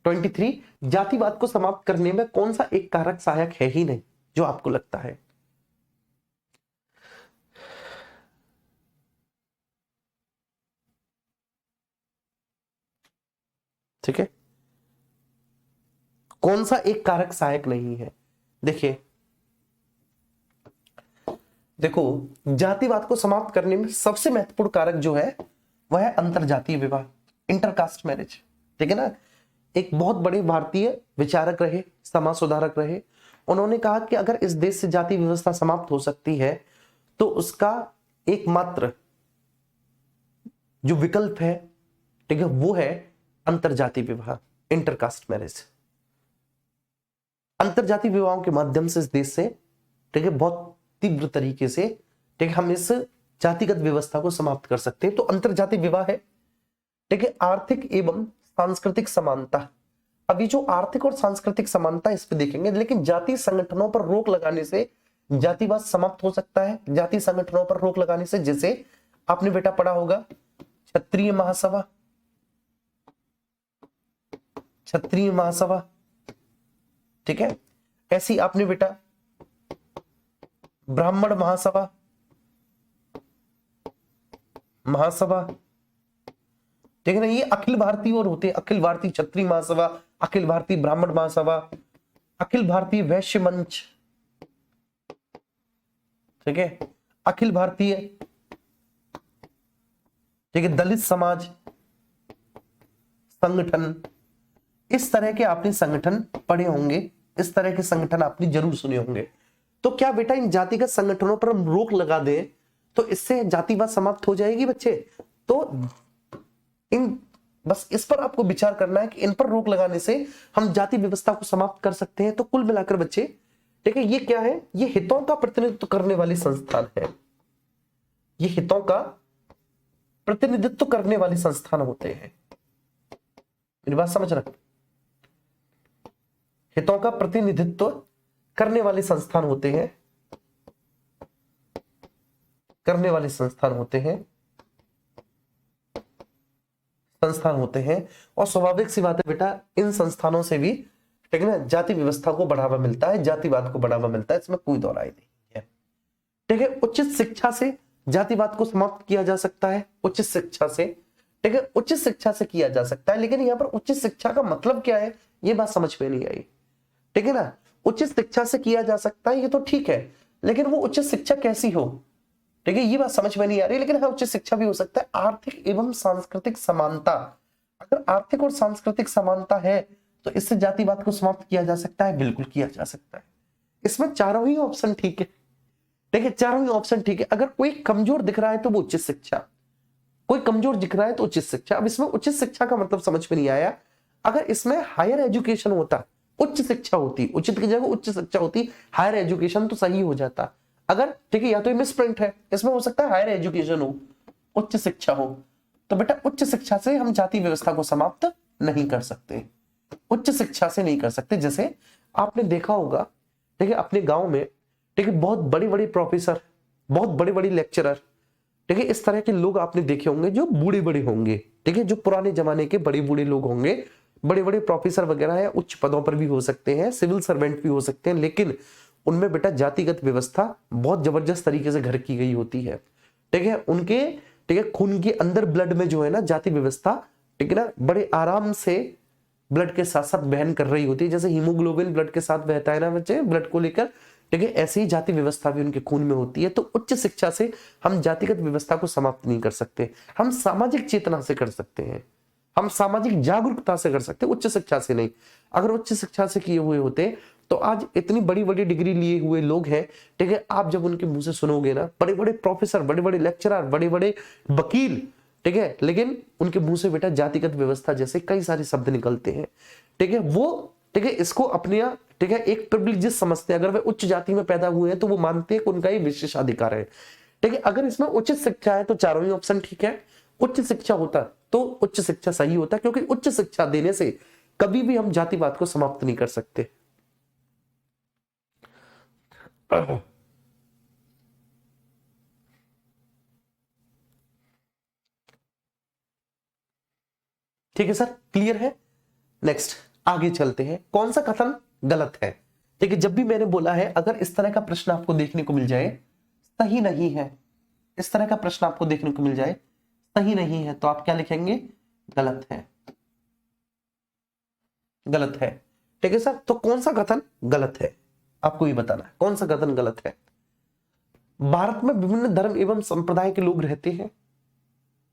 23, जातिवाद को समाप्त करने में कौन सा एक कारक सहायक है ही नहीं जो आपको लगता है। ठीक है, कौन सा एक कारक सहायक नहीं है। देखिए, देखो, जातिवाद को समाप्त करने में सबसे महत्वपूर्ण कारक जो है वह है अंतरजातीय विवाह, इंटरकास्ट मैरिज, ठीक है ना। एक बहुत बड़े भारतीय विचारक रहे, समाज सुधारक रहे, उन्होंने कहा कि अगर इस देश से जाति व्यवस्था समाप्त हो सकती है तो उसका एकमात्र जो विकल्प है, ठीक है, वो है अंतरजातीय विवाह, इंटरकास्ट मैरिज। अंतरजातीय विवाहों के माध्यम से इस देश से, ठीक है, बहुत तीव्र तरीके से, ठीक है, हम इस जातिगत व्यवस्था को समाप्त कर सकते हैं। तो अंतरजातीय विवाह है, ठीक है, आर्थिक एवं सांस्कृतिक समानता। अभी जो आर्थिक और सांस्कृतिक समानता इस पे देखेंगे, लेकिन जातीय संगठनों पर रोक लगाने से जातिवाद समाप्त हो सकता है। जातीय संगठनों पर रोक लगाने से, जैसे आपने बेटा पढ़ा होगा क्षत्रिय महासभा, क्षत्रिय महासभा, ठीक है, ऐसी आपने बेटा ब्राह्मण महासभा, महासभा, ठीक है ना, ये अखिल भारतीय और होते हैं, अखिल भारतीय क्षत्रिय महासभा, अखिल भारतीय ब्राह्मण महासभा, अखिल भारतीय वैश्य मंच, ठीक है, अखिल भारतीय, ठीक है, दलित समाज संगठन। इस तरह के आपने संगठन पढ़े होंगे, इस तरह के संगठन आपने जरूर सुने होंगे। तो क्या बेटा इन जातिगत संगठनों पर हम रोक लगा दें तो इससे जातिवाद समाप्त हो जाएगी बच्चे? तो इन बस इस पर आपको विचार करना है कि इन पर रोक लगाने से हम जाति व्यवस्था को समाप्त कर सकते हैं। तो कुल मिलाकर बच्चे, ठीक है, ये क्या है, ये हितों का प्रतिनिधित्व करने वाली संस्थान है, ये हितों का प्रतिनिधित्व करने वाले संस्थान होते हैं। मेरी बात समझ रहे? हितों का प्रतिनिधित्व करने वाले संस्थान होते हैं, करने वाले संस्थान होते हैं, संस्थान होते हैं। और स्वाभाविक सी बात है बेटा, इन संस्थानों से भी, ठीक है ना, जाति व्यवस्था को बढ़ावा मिलता है, जातिवाद को बढ़ावा मिलता है, इसमें कोई दौराई नहीं है। ठीक है, उचित शिक्षा से जातिवाद को समाप्त किया जा सकता है, उचित शिक्षा से, ठीक है, उचित शिक्षा से किया जा सकता है। लेकिन यहाँ पर उचित शिक्षा का मतलब क्या है, ये बात समझ में नहीं आई, ठीक है ना। उचित शिक्षा से किया जा सकता है, ये तो ठीक है, लेकिन वो उचित शिक्षा कैसी हो, ठीक है, ये बात समझ में नहीं आ रही। लेकिन हाँ, उचित शिक्षा भी हो सकता है। आर्थिक एवं सांस्कृतिक समानता, अगर आर्थिक और सांस्कृतिक समानता है तो इससे जातिवाद को समाप्त किया जा सकता है, बिल्कुल किया जा सकता है। इसमें चारों ही ऑप्शन ठीक है, ठीक है, चारों ही ऑप्शन ठीक है। अगर कोई कमजोर दिख रहा है तो वो उचित शिक्षा, कोई कमजोर दिख रहा है तो उचित शिक्षा। अब इसमें उचित शिक्षा का मतलब समझ में नहीं आया। अगर इसमें हायर एजुकेशन होता, उच्च शिक्षा होती, उचित की जगह उच्च शिक्षा होती, हायर एजुकेशन, तो सही हो जाता। अगर, ठीक है, या तो मिसप्रिंट है, इसमें हो सकता है हायर एजुकेशन हो, उच्च शिक्षा हो, तो बेटा उच्च शिक्षा से हम जाति व्यवस्था को समाप्त नहीं कर सकते, उच्च शिक्षा से नहीं कर सकते। जैसे आपने देखा होगा, ठीक है, अपने गांव में, ठीक है, बहुत बड़े बड़े प्रोफेसर, बहुत बड़े बड़े लेक्चरर, ठीक है, इस तरह के लोग आपने देखे होंगे जो बूढ़े बड़े होंगे, ठीक है, जो पुराने जमाने के बड़े बूढ़े लोग होंगे, बड़े बड़े प्रोफेसर वगैरह है, उच्च पदों पर भी हो सकते हैं, सिविल सर्वेंट भी हो सकते हैं, लेकिन उनमें बेटा जातिगत व्यवस्था बहुत जबरदस्त तरीके से घर की गई होती है, ठीक है, उनके, ठीक है, खून के अंदर ब्लड में जो है ना जाति व्यवस्था, ठीक है ना, बड़े आराम से ब्लड के साथ साथ बहन कर रही होती है। जैसे हीमोग्लोबिन ब्लड के साथ बहता है ना बच्चे, ब्लड को लेकर ठीक है, ऐसी ही जाति व्यवस्था भी उनके खून में होती है। तो उच्च शिक्षा से हम जातिगत व्यवस्था को समाप्त नहीं कर सकते, हम सामाजिक चेतना से कर सकते हैं, हम सामाजिक जागरूकता से कर सकते हैं, उच्च शिक्षा से नहीं। अगर उच्च शिक्षा से किए हुए होते तो आज इतनी बड़ी बड़ी डिग्री लिए हुए लोग हैं, ठीक है, आप जब उनके मुंह से सुनोगे ना, बड़े बड़े प्रोफेसर, बड़े बड़े लेक्चरर, बड़े बड़े वकील, ठीक है, लेकिन उनके मुंह से बेटा जातिगत व्यवस्था जैसे कई सारे शब्द निकलते हैं, ठीक है, वो, ठीक है, इसको अपने, ठीक है, एक प्रिविलेजेस समझते हैं। अगर वे उच्च जाति में पैदा हुए हैं तो वो मानते हैं कि उनका ये विशेषाधिकार है, ठीक है। अगर इसमें उच्च शिक्षा है तो चारों ही ऑप्शन ठीक है। उच्च शिक्षा होता तो उच्च शिक्षा सही होता, क्योंकि उच्च शिक्षा देने से कभी भी हम जातिवाद को समाप्त नहीं कर सकते। ठीक है सर, क्लियर है। नेक्स्ट आगे चलते हैं। कौन सा कथन गलत है? ठीक है, जब भी मैंने बोला है अगर इस तरह का प्रश्न आपको देखने को मिल जाए सही नहीं है, इस तरह का प्रश्न आपको देखने को मिल जाए सही नहीं है, तो आप क्या लिखेंगे? गलत है, गलत है। ठीक है सर, तो कौन सा कथन गलत है आपको ये बताना है, कौन सा कथन गलत है? भारत में विभिन्न धर्म एवं संप्रदाय के लोग रहते हैं,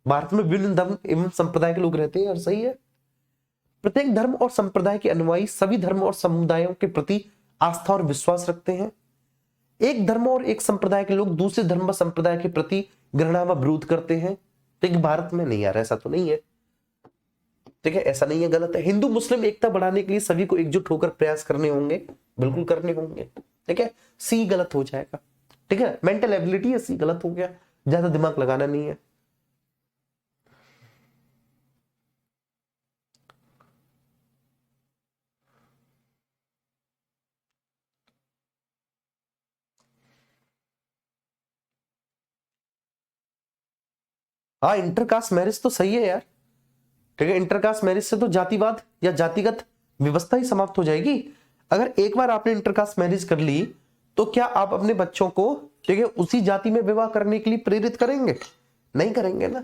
भारत में विभिन्न धर्म एवं संप्रदाय के लोग रहते हैं और सही है। प्रत्येक धर्म और संप्रदाय के अनुयायी सभी धर्म और समुदायों के प्रति आस्था और विश्वास रखते हैं। एक धर्म और एक संप्रदाय के लोग दूसरे धर्म व संप्रदाय के प्रति घृणा व विरोध करते हैं। ठीक, भारत में नहीं आ रहा, ऐसा तो नहीं है, ठीक है, ऐसा नहीं है, गलत है। हिंदू मुस्लिम एकता बढ़ाने के लिए सभी को एकजुट होकर प्रयास करने होंगे, बिल्कुल करने होंगे, ठीक है, सी गलत हो जाएगा। ठीक है, मेंटल एबिलिटी है, सी गलत हो गया, ज्यादा दिमाग लगाना नहीं है। हाँ, इंटरकास्ट मैरिज तो सही है यार, ठीक है, इंटरकास्ट मैरिज से तो जातिवाद या जातिगत व्यवस्था ही समाप्त हो जाएगी। अगर एक बार आपने इंटरकास्ट मैरिज कर ली तो क्या आप अपने बच्चों को, ठीक है, उसी जाति में विवाह करने के लिए प्रेरित करेंगे? नहीं करेंगे ना,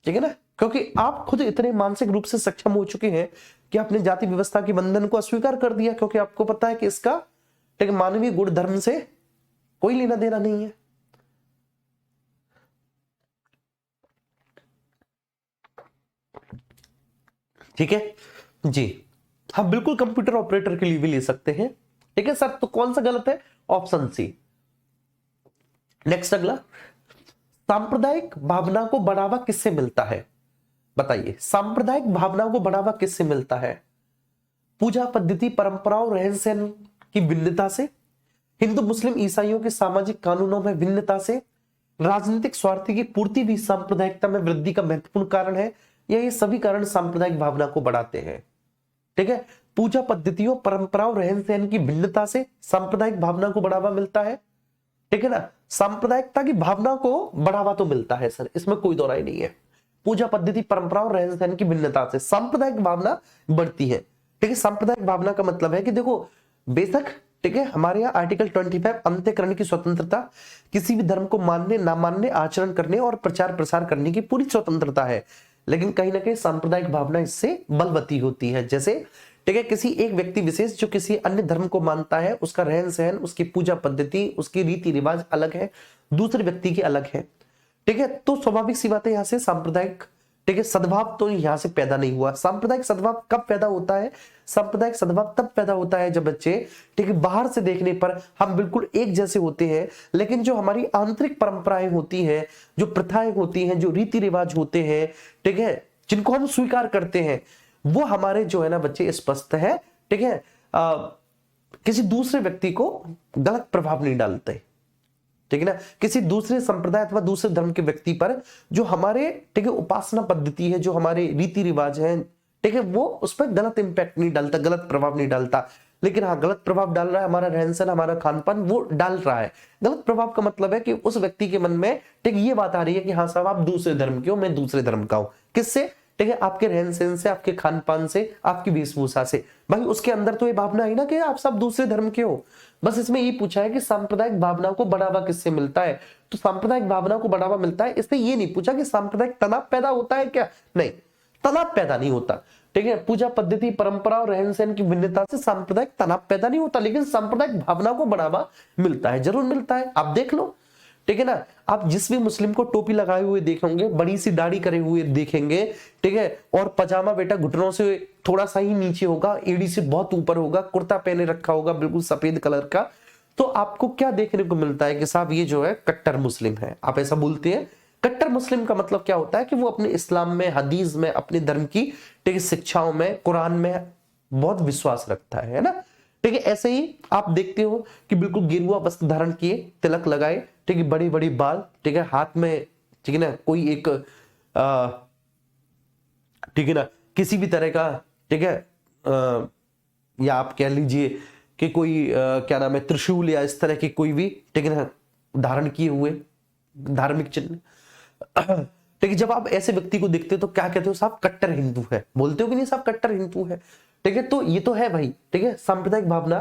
ठीक है ना, क्योंकि आप खुद इतने मानसिक रूप से सक्षम हो चुके हैं कि आपने जाति व्यवस्था के बंधन को अस्वीकार कर दिया, क्योंकि आपको पता है कि इसका, ठीक है, मानवीय गुण धर्म से कोई लेना देना नहीं है। ठीक है जी, हम बिल्कुल कंप्यूटर ऑपरेटर के लिए भी ले सकते हैं। ठीक है सर, तो कौन सा गलत है? Option C. नेक्स्ट अगला, सांप्रदायिक भावना को बढ़ावा किससे मिलता है? बताइए, सांप्रदायिक भावना को बढ़ावा किससे मिलता है? पूजा पद्धति, परंपराओं, रहन सहन की भिन्नता से, हिंदू मुस्लिम ईसाइयों के सामाजिक कानूनों में भिन्नता से, राजनीतिक स्वार्थ की पूर्ति भी सांप्रदायिकता में वृद्धि का महत्वपूर्ण कारण है, या ये सभी कारण सांप्रदायिक भावना को बढ़ाते हैं? ठीक है, पूजा पद्धतियों, परंपराओं, रहन सहन की भिन्नता से सांप्रदायिक भावना को बढ़ावा मिलता है, ठीक है ना, सांप्रदायिकता की भावना को बढ़ावा तो मिलता है सर, इसमें कोई दो राय नहीं है। पूजा पद्धति, परंपराओं, रहन सहन की भिन्नता से सांप्रदायिक भावना बढ़ती है। ठीक है, सांप्रदायिक भावना का मतलब है कि देखो, बेशक, ठीक है, हमारे यहाँ आर्टिकल 25 अंतःकरण की स्वतंत्रता, किसी भी धर्म को मानने, ना मानने, आचरण करने और प्रचार प्रसार करने की पूरी स्वतंत्रता है, लेकिन कहीं ना कहीं सांप्रदायिक भावना इससे बलवती होती है। जैसे, ठीक है, किसी एक व्यक्ति विशेष जो किसी अन्य धर्म को मानता है, उसका रहन सहन, उसकी पूजा पद्धति, उसकी रीति रिवाज अलग है, दूसरे व्यक्ति के अलग है, ठीक है, तो स्वाभाविक सी बात है यहाँ से सांप्रदायिक, ठीक है, सद्भाव तो यहाँ से पैदा नहीं हुआ। सांप्रदायिक सद्भाव कब पैदा होता है? सांप्रदायिक सद्भाव तब पैदा होता है जब बच्चे, ठीक है, बाहर से देखने पर हम बिल्कुल एक जैसे होते हैं, लेकिन जो हमारी आंतरिक परंपराएं होती हैं, जो प्रथाएं होती हैं, जो रीति रिवाज होते हैं, ठीक है, जिनको हम स्वीकार करते हैं, वो हमारे जो है ना बच्चे स्पष्ट है, ठीक है, किसी दूसरे व्यक्ति को गलत प्रभाव नहीं डालते, ठीक है ना, किसी दूसरे संप्रदाय अथवा दूसरे धर्म के व्यक्ति पर जो हमारे, ठीक है, उपासना पद्धति है, जो हमारे रीति रिवाज है, ठीक है, वो उस पर गलत इंपैक्ट नहीं डालता, गलत प्रभाव नहीं डालता। लेकिन हाँ, गलत प्रभाव डाल रहा है हमारा रहन सहन, हमारा खान पान, वो डाल रहा है। गलत प्रभाव का मतलब है कि उस व्यक्ति के मन में, ठीक, ये बात आ रही है कि हाँ साहब, आप दूसरे धर्म के हो, मैं दूसरे धर्म का हूं। किससे? ठीक है, आपके रहन सहन से, आपके खान पान से, आपकी वेशभूषा से। भाई उसके अंदर तो ये भावना है ना कि आप सब दूसरे धर्म के हो। बस इसमें ये पूछा है कि सांप्रदायिक भावना को बढ़ावा किससे मिलता है, तो सांप्रदायिक भावना को बढ़ावा मिलता है। इसने ये नहीं पूछा कि सांप्रदायिक तनाव पैदा होता है क्या, नहीं, तनाव पैदा नहीं होता। ठीक है, पूजा पद्धति, परंपरा और रहन सहन की भिन्नता से सांप्रदायिक तनाव पैदा नहीं होता, लेकिन सांप्रदायिक भावना को बढ़ावा मिलता है, जरूर मिलता है। आप देख लो, ठीक है ना, आप जिस भी मुस्लिम को टोपी लगाए हुए देखेंगे, बड़ी सी दाढ़ी करे हुए देखेंगे, ठीक है, और पजामा बेटा घुटनों से थोड़ा सा ही नीचे होगा, एड़ी से बहुत ऊपर होगा, कुर्ता पहने रखा होगा बिल्कुल सफेद कलर का, तो आपको क्या देखने को मिलता है कि साहब ये जो है कट्टर मुस्लिम है। आप ऐसा बोलते हैं। कट्टर मुस्लिम का मतलब क्या होता है कि वो अपने इस्लाम में, हदीस में, अपने धर्म की ठीक है शिक्षाओं में, कुरान में बहुत विश्वास रखता है ना। ठीक है, ऐसे ही आप देखते हो कि बिल्कुल गेरुआ वस्त्र धारण किए, तिलक लगाए, ठीक है, बड़ी बड़ी बाल, ठीक है, हाथ में, ठीक है ना, कोई एक ठीक है ना, किसी भी तरह का, ठीक है, या आप कह लीजिए कि कोई क्या नाम है, त्रिशूल या इस तरह की कोई भी, ठीक है ना, धारण किए हुए धार्मिक चिन्ह। ठीक है, जब आप ऐसे व्यक्ति को देखते हो तो क्या कहते हो, साहब कट्टर हिंदू है, बोलते हो कि नहीं साहब कट्टर हिंदू है। ठीक है, तो ये तो है भाई, ठीक है, सांप्रदायिक भावना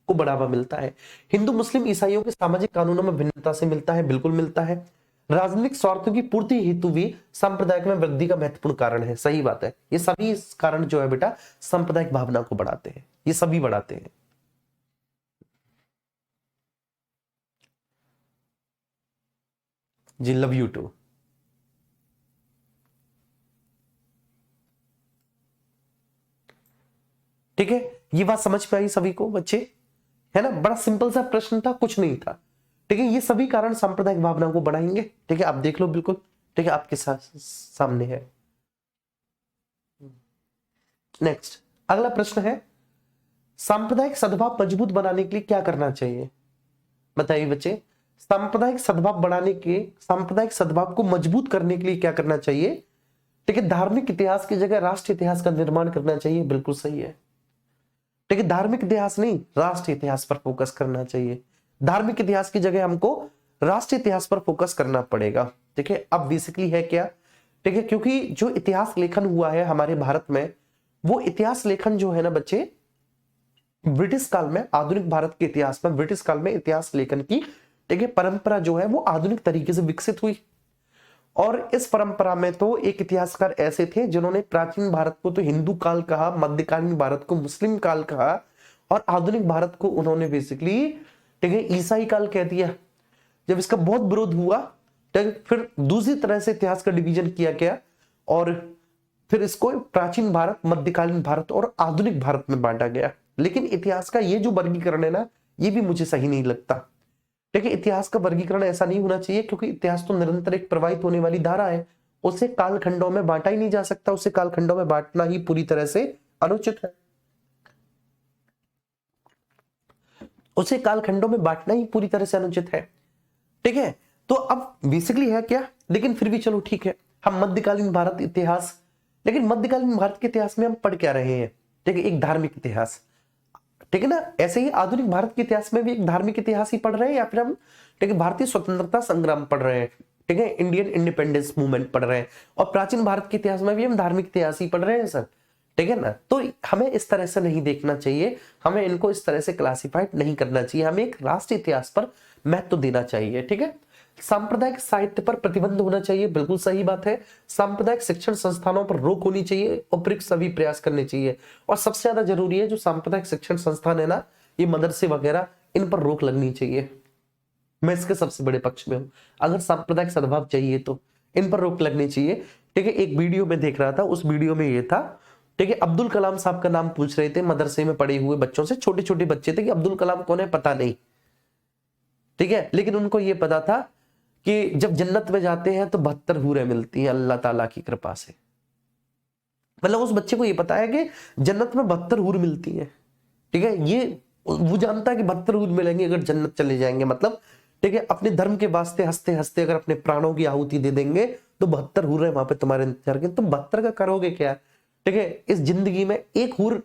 को बढ़ावा मिलता है। हिंदू मुस्लिम ईसाइयों के सामाजिक कानूनों में भिन्नता से मिलता है, बिल्कुल मिलता है। राजनीतिक स्वार्थों की पूर्ति हेतु भी सांप्रदायिक में वृद्धि का महत्वपूर्ण कारण है, सही बात है। ये सभी कारण जो है बेटा सांप्रदायिक भावना को बढ़ाते हैं, ये सभी बढ़ाते हैं। जी, लव यू टू। ठीक है, ये बात समझ में आई सभी को बच्चे, है ना, बड़ा सिंपल सा प्रश्न था, कुछ नहीं था। ठीक है, ये सभी कारण सांप्रदायिक भावना को बढ़ाएंगे। ठीक है, आप देख लो बिल्कुल, ठीक है, आपके सामने है। नेक्स्ट अगला प्रश्न है, सांप्रदायिक सद्भाव मजबूत बनाने के लिए क्या करना चाहिए? बताइए बच्चे, सांप्रदायिक सद्भाव को मजबूत करने के लिए क्या करना चाहिए? ठीक है, धार्मिक इतिहास की जगह राष्ट्र इतिहास का निर्माण करना चाहिए, बिल्कुल सही है। ठीक है, धार्मिक इतिहास नहीं, राष्ट्र इतिहास पर फोकस करना चाहिए। धार्मिक इतिहास की जगह हमको राष्ट्र इतिहास पर फोकस करना पड़ेगा। ठीक है, अब बेसिकली है क्या, ठीक है, क्योंकि जो इतिहास लेखन हुआ है हमारे भारत में, वो इतिहास लेखन जो है ना बच्चे, ब्रिटिश काल में, आधुनिक भारत के इतिहास में ब्रिटिश काल में इतिहास लेखन की, ठीक है, परंपरा जो है वो आधुनिक तरीके से विकसित हुई। और इस परंपरा में तो एक इतिहासकार ऐसे थे जिन्होंने प्राचीन भारत को तो हिंदू काल कहा, मध्यकालीन भारत को मुस्लिम काल कहा, और आधुनिक भारत को उन्होंने बेसिकली, ठीक है, ईसाई काल कह दिया। जब इसका बहुत विरोध हुआ, फिर दूसरी तरह से इतिहास का डिवीजन किया गया, और फिर इसको प्राचीन भारत, मध्यकालीन भारत और आधुनिक भारत में बांटा गया। लेकिन इतिहास का ये जो वर्गीकरण है ना, ये भी मुझे सही नहीं लगता। ठीक है, इतिहास का वर्गीकरण ऐसा नहीं होना चाहिए, क्योंकि इतिहास तो निरंतर एक प्रवाहित होने वाली धारा है, उसे कालखंडों में बांटा ही नहीं जा सकता, उसे कालखंडों में बांटना ही पूरी तरह से अनुचित है। उसे कालखंडों में बांटना ही पूरी तरह से अनुचित है। ठीक है, तो अब बेसिकली है क्या, लेकिन फिर भी चलो ठीक है, हम मध्यकालीन भारत इतिहास, लेकिन मध्यकालीन भारत के इतिहास में हम पढ़ क्या रहे हैं? ठीक है, एक धार्मिक इतिहास। ठीक है ना, ऐसे ही आधुनिक भारत के इतिहास में भी एक धार्मिक इतिहास ही पढ़ रहे हैं, या फिर हम, ठीक है, भारतीय स्वतंत्रता संग्राम पढ़ रहे हैं, ठीक है, इंडियन इंडिपेंडेंस मूवमेंट पढ़ रहे हैं, और प्राचीन भारत के इतिहास में भी हम धार्मिक इतिहास ही पढ़ रहे हैं सर। ठीक है ना, तो हमें इस तरह से नहीं देखना चाहिए, हमें इनको इस तरह से क्लासिफाइड नहीं करना चाहिए, हमें एक राष्ट्रीय इतिहास पर महत्व देना चाहिए। ठीक है, सांप्रदायिक साहित्य पर प्रतिबंध होना चाहिए, बिल्कुल सही बात है। सांप्रदायिक शिक्षण संस्थानों पर रोक होनी चाहिए, उपयुक्त सभी प्रयास करने चाहिए, और सबसे ज्यादा जरूरी है जो सांप्रदायिक शिक्षण संस्थान है ना, ये मदरसे वगैरह, इन पर रोक लगनी चाहिए। मैं इसके सबसे बड़े पक्ष में हूं। अगर सांप्रदायिक सद्भाव चाहिए तो इन पर रोक लगनी चाहिए। ठीक है, एक वीडियो में देख रहा था, उस वीडियो में ये था, ठीक है, अब्दुल कलाम साहब का नाम पूछ रहे थे मदरसे में पढ़े हुए बच्चों से, छोटे छोटे बच्चे थे, कि अब्दुल कलाम कौन है पता नहीं। ठीक है, लेकिन उनको ये पता था कि जब जन्नत में जाते हैं तो 72 हूरें मिलती हैं अल्लाह ताला की कृपा से। मतलब उस बच्चे को ये पता है कि जन्नत में 72 हूर मिलती हैं। ठीक है, ये वो जानता है कि 72 हूर मिलेंगे अगर जन्नत चले जाएंगे, मतलब ठीक है, अपने धर्म के वास्ते हंसते हंसते अगर अपने प्राणों की आहुति दे देंगे तो 72 हूर वहां पे तुम्हारे इंतजार करेंगे। तुम 72 का करोगे क्या? ठीक है, इस जिंदगी में एक हूर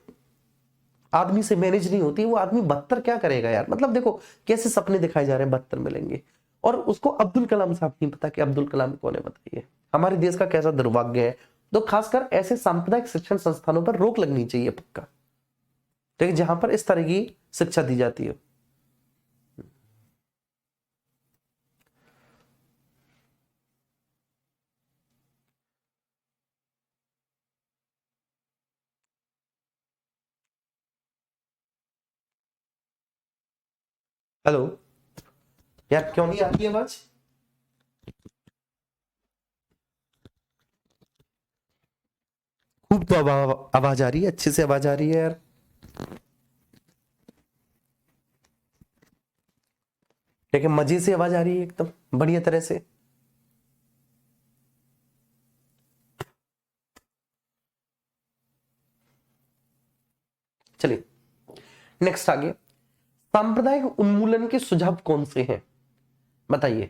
आदमी से मैनेज नहीं होती, वो आदमी 72 क्या करेगा यार? मतलब देखो कैसे सपने दिखाए जा रहे हैं, 72 मिलेंगे, और उसको अब्दुल कलाम साहब नहीं पता कि अब्दुल कलाम कौन है, बताइए। हमारे देश का कैसा दुर्भाग्य है। तो खासकर ऐसे सांप्रदायिक शिक्षण संस्थानों पर रोक लगनी चाहिए पक्का, ठीक है, जहां पर इस तरह की शिक्षा दी जाती है। हेलो यार, क्यों नहीं आती आवाज? खूब तो आवाज आ रही है, अच्छे से आवाज आ रही है यार। लेकिन मजे से आवाज आ रही है एकदम बढ़िया तरह से। चलिए नेक्स्ट आगे, सांप्रदायिक उन्मूलन के सुझाव कौन से हैं बताइए।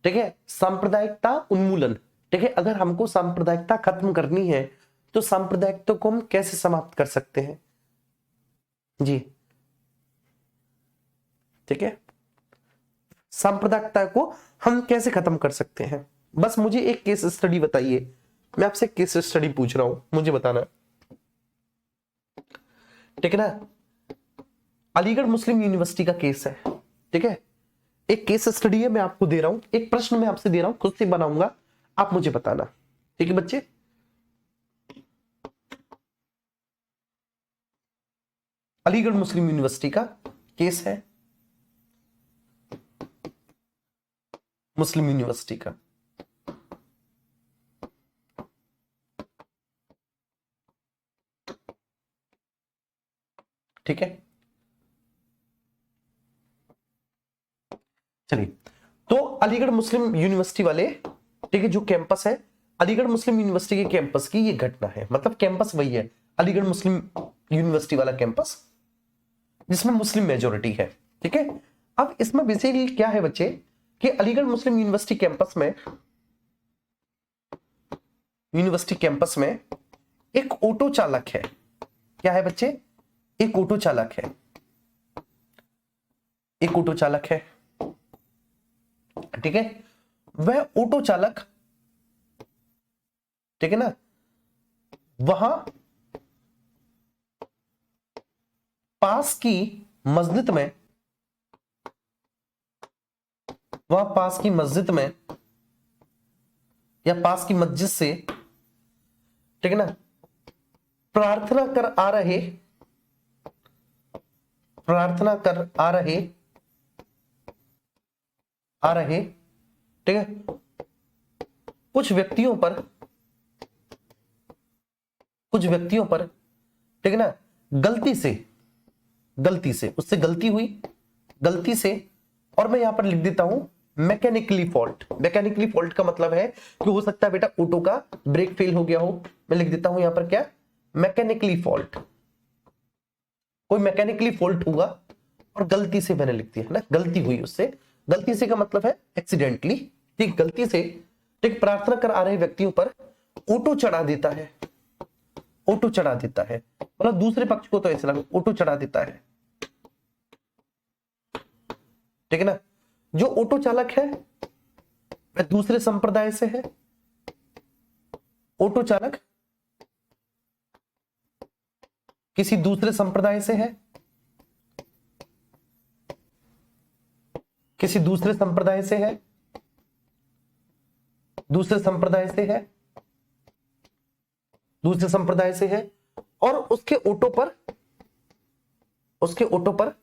ठीक है, सांप्रदायिकता उन्मूलन। ठीक है, अगर हमको सांप्रदायिकता खत्म करनी है तो सांप्रदायिकता को हम कैसे समाप्त कर सकते हैं जी। ठीक है, सांप्रदायिकता को हम कैसे खत्म कर सकते हैं, बस मुझे एक केस स्टडी बताइए। मैं आपसे केस स्टडी पूछ रहा हूं, मुझे बताना। ठीक है ना, अलीगढ़ मुस्लिम यूनिवर्सिटी का केस है। ठीक है, एक केस स्टडी है, मैं आपको दे रहा हूं, एक प्रश्न मैं आपसे दे रहा हूं, खुद से बनाऊंगा, आप मुझे बताना। ठीक है बच्चे, अलीगढ़ मुस्लिम यूनिवर्सिटी का केस है, मुस्लिम यूनिवर्सिटी का। ठीक है, चलिए, तो अलीगढ़ मुस्लिम यूनिवर्सिटी वाले, ठीक है, जो कैंपस है अलीगढ़ मुस्लिम यूनिवर्सिटी के कैंपस की ये घटना है, मतलब कैंपस वही है, अलीगढ़ मुस्लिम यूनिवर्सिटी वाला कैंपस जिसमें मुस्लिम मेजोरिटी है। ठीक है, अब इसमें बेसिकली क्या है बच्चे कि अलीगढ़ मुस्लिम यूनिवर्सिटी कैंपस में एक ऑटो चालक है। क्या है बच्चे? एक ऑटो चालक है, एक ऑटो चालक है। ठीक है, वह ऑटो चालक, ठीक है ना, वहां पास की मस्जिद में, वहां पास की मस्जिद में या पास की मस्जिद से, ठीक है ना, प्रार्थना कर आ रहे, प्रार्थना कर आ रहे, ठीक है, कुछ व्यक्तियों पर, ठीक है ना, गलती से उससे गलती हुई, गलती से, और मैं यहां पर लिख देता हूं मैकेनिकली फॉल्ट। मैकेनिकली फॉल्ट का मतलब है कि हो सकता है बेटा ऑटो का ब्रेक फेल हो गया हो। मैं लिख देता हूं यहां पर क्या, मैकेनिकली फॉल्ट। कोई मैकेनिकली फॉल्ट हुआ और गलती से मैंने लिख दिया है ना, गलती हुई उससे, गलती से का मतलब है एक्सीडेंटली। ठीक, गलती से, ठीक, प्रार्थना कर आ रहे व्यक्तियों पर ऑटो चढ़ा देता है, ऑटो चढ़ा देता है, मतलब दूसरे पक्ष को तो ऐसा लगा ऑटो चढ़ा देता है। ठीक है ना, जो ऑटो चालक है वह दूसरे संप्रदाय से है, ऑटो चालक किसी दूसरे संप्रदाय से है, किसी दूसरे संप्रदाय से है, दूसरे संप्रदाय से है, दूसरे संप्रदाय से है, और उसके ऑटो पर, उसके ऑटो पर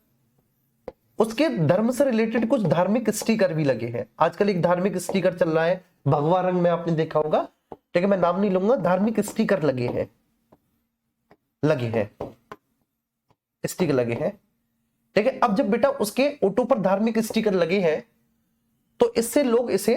उसके धर्म से रिलेटेड कुछ धार्मिक स्टिकर भी लगे हैं। आजकल एक धार्मिक स्टिकर चल रहा है भगवा रंग में, आपने देखा होगा। ठीक है, मैं नाम नहीं लूंगा, धार्मिक स्टिकर लगे हैं, स्टिकर लगे हैं। ठीक है, अब जब बेटा उसके ऑटो पर धार्मिक स्टिकर लगे हैं तो इससे लोग इसे,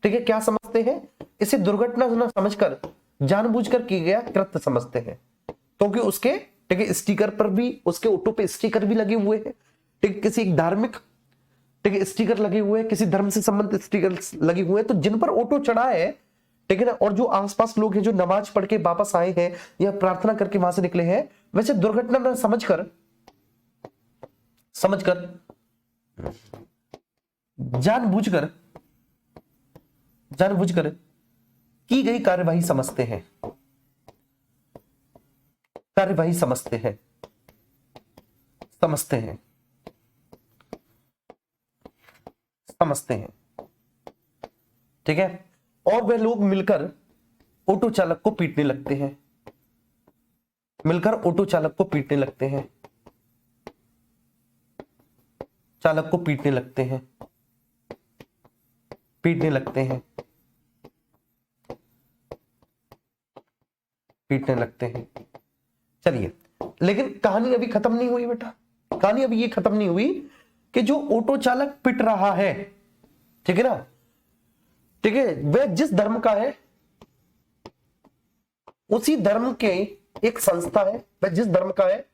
ठीक है, क्या समझते हैं, इसे दुर्घटना न समझकर जानबूझकर किया गया कृत्य समझते हैं, क्योंकि उसके, ठीक है, स्टिकर पर भी, उसके ऑटो पे स्टिकर भी लगे हुए हैं। ठीक, किसी एक धार्मिक, ठीक है, स्टिकर लगे हुए हैं, किसी धर्म से संबंधित स्टिकर लगे हुए हैं, तो जिन पर ऑटो चढ़ा है, ठीक है ना, और जो आसपास लोग हैं जो नमाज पढ़ के वापस आए हैं या प्रार्थना करके वहां से निकले हैं, वैसे दुर्घटना न समझकर जानबूझकर की गई कार्यवाही समझते हैं, कार्यवाही समझते हैं, ठीक है, और वे लोग मिलकर ऑटो चालक को पीटने लगते हैं, मिलकर ऑटो चालक को पीटने लगते हैं। चालक को पीटने लगते हैं, पीटने लगते हैं, पीटने लगते हैं। चलिए, लेकिन कहानी अभी खत्म नहीं हुई बेटा, कहानी अभी ये खत्म नहीं हुई कि जो ऑटो चालक पिट रहा है, ठीक है ना, ठीक है, वह जिस धर्म का है उसी धर्म के एक संस्था है, वह जिस धर्म का है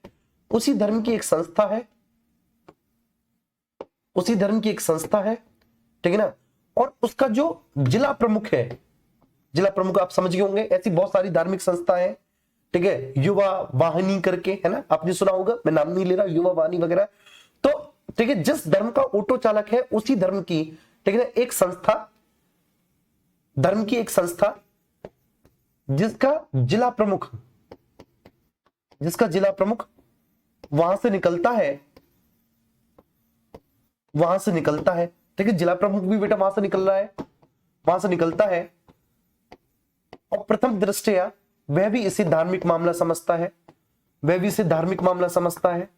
उसी धर्म की एक संस्था है, उसी धर्म की एक संस्था है, ठीक है ना, और उसका जो जिला प्रमुख है, जिला प्रमुख आप समझ गए होंगे, ऐसी बहुत सारी धार्मिक संस्था है, ठीक है, युवा वाहिनी करके है ना, आपने सुना होगा, मैं नाम नहीं ले रहा, युवा वाहिनी वगैरह। तो ठीक है, जिस धर्म का ऑटो चालक है उसी धर्म की, ठीक है ना, एक संस्था, धर्म की एक संस्था, जिसका जिला प्रमुख, जिसका जिला प्रमुख वहां से निकलता है, वहां से निकलता है, ठीक है, जिला प्रमुख भी बेटा वहां से निकल रहा है, वहां से निकलता है, और प्रथम दृष्टया वह भी इसे धार्मिक मामला समझता है, वह भी इसे धार्मिक मामला समझता है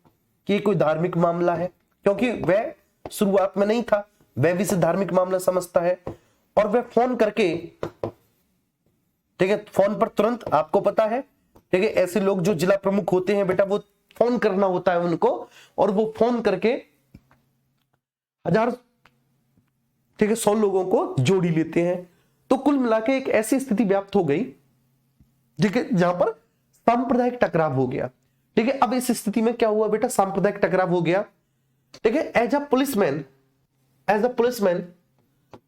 कि ये कोई धार्मिक मामला है, क्योंकि वह शुरुआत में नहीं था, वह भी इसे धार्मिक मामला समझता है, और वह फोन करके, ठीक है, फोन पर तुरंत, आपको पता है, ठीक है, ऐसे लोग जो जिला प्रमुख होते हैं बेटा, वो फोन करना होता है उनको, और वो फोन करके हजार, ठीक है, 100 लोगों को जोड़ी लेते हैं। तो कुल मिला के एक ऐसी स्थिति व्याप्त हो गई, ठीक है, जहां पर सांप्रदायिक टकराव हो गया, ठीक है। अब इस स्थिति में क्या हुआ बेटा, सांप्रदायिक टकराव हो गया, ठीक है। As a policeman, as a policeman,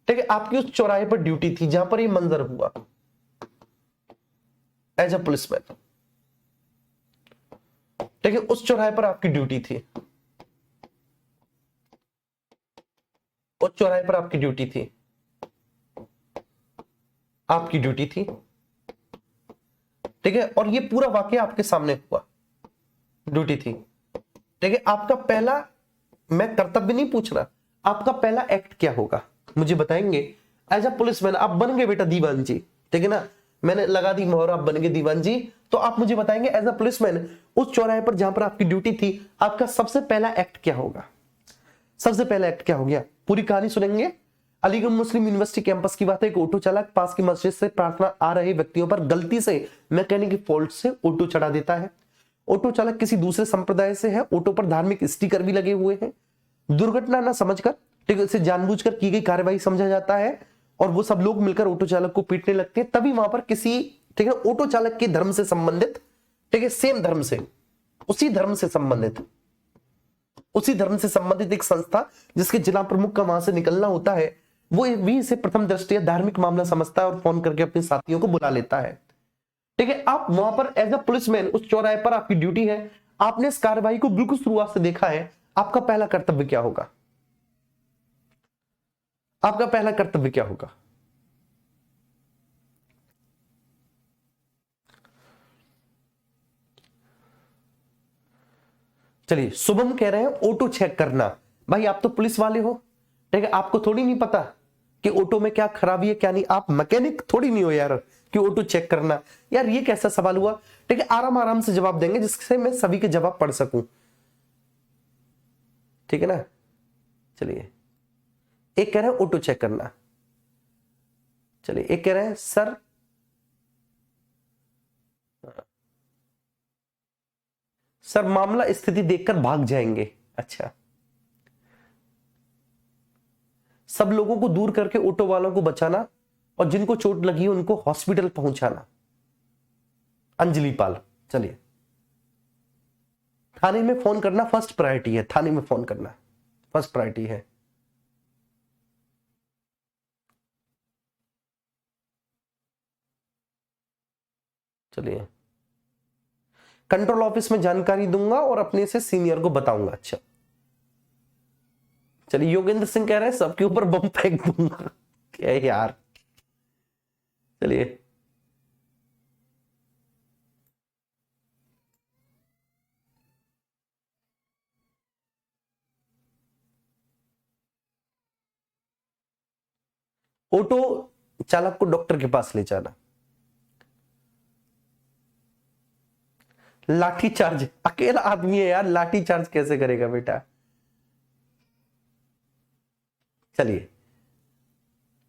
ठीक है, आपकी उस चौराहे पर ड्यूटी थी जहां पर ये मंजर हुआ, एज अ पुलिसमैन, ठीक है, उस चौराहे पर आपकी ड्यूटी थी, उस चौराहे पर आपकी ड्यूटी थी, आपकी ड्यूटी थी, ठीक है, और ये पूरा वाकया आपके सामने हुआ, ड्यूटी थी, ठीक है। आपका पहला, मैं कर्तव्य नहीं पूछ रहा, आपका पहला एक्ट क्या होगा मुझे बताएंगे। एज अ पुलिसमैन आप बन गए बेटा दीवान जी, ठीक है ना, मैंने लगा दी मोहर, आप बन गए दीवान जी, तो आप मुझे बताएंगे एज अ पुलिसमैन उस चौराहे पर जहां पर आपकी ड्यूटी थी, आपका सबसे पहला एक्ट क्या होगा, सबसे पहला एक्ट क्या हो गया, पूरी कहानी सुनेंगे। अलीगढ़ मुस्लिम यूनिवर्सिटी कैंपस की बात है, एक ऑटो चालक पास की मस्जिद से प्रार्थना आ रहे व्यक्तियों पर गलती से मैकेनिक फॉल्ट से ऑटो चढ़ा देता है। ऑटो चालक किसी दूसरे संप्रदाय से है, ऑटो पर धार्मिक स्टिकर भी लगे हुए हैं। दुर्घटना ना समझकर, ठीक है, इसे जानबूझकर की गई कार्रवाई समझा जाता है, और वो सब लोग मिलकर ऑटो चालक को पीटने लगते हैं। तभी वहां पर किसी, ठीक है, ऑटो चालक के धर्म से संबंधित, ठीक है, सेम धर्म से, उसी धर्म से संबंधित, उसी धर्म से संबंधित एक संस्था, जिसके जिला प्रमुख का वहां से निकलना होता है, वो भी इसे प्रथम दृष्टया धार्मिक मामला समझता है और फोन करके अपने साथियों को बुला लेता है, ठीक है। आप वहां पर एज अ पुलिसमैन उस चौराहे पर आपकी ड्यूटी है, आपने इस कार्रवाई को बिल्कुल शुरुआत से देखा है, आपका पहला कर्तव्य क्या होगा, आपका पहला कर्तव्य क्या होगा। चलिए, शुभम कह रहे हैं ऑटो चेक करना। भाई आप तो पुलिस वाले हो, ठीक है, आपको थोड़ी नहीं पता कि ऑटो में क्या खराबी है क्या नहीं, आप मैकेनिक थोड़ी नहीं हो यार कि ऑटो चेक करना। यार ये कैसा सवाल हुआ, ठीक है, आराम आराम से जवाब देंगे जिससे मैं सभी के जवाब पढ़ सकूं, ठीक है ना। चलिए, एक कह रहे हैं ऑटो चेक करना, चलिए एक कह रहे हैं सर, सर मामला स्थिति देखकर भाग जाएंगे। अच्छा, सब लोगों को दूर करके ऑटो वालों को बचाना और जिनको चोट लगी है उनको हॉस्पिटल पहुंचाना। अंजलि पाल, चलिए, थाने में फोन करना फर्स्ट प्रायोरिटी है, थाने में फोन करना फर्स्ट प्रायोरिटी है। चलिए, कंट्रोल ऑफिस में जानकारी दूंगा और अपने से सीनियर को बताऊंगा। अच्छा, चलिए, योगेंद्र सिंह कह रहे हैं सबके ऊपर बम फेंक दूंगा। क्या यार, चलिए, ऑटो चालक को डॉक्टर के पास ले जाना, लाठी चार्ज, अकेला आदमी है यार, लाठी चार्ज कैसे करेगा बेटा। चलिए,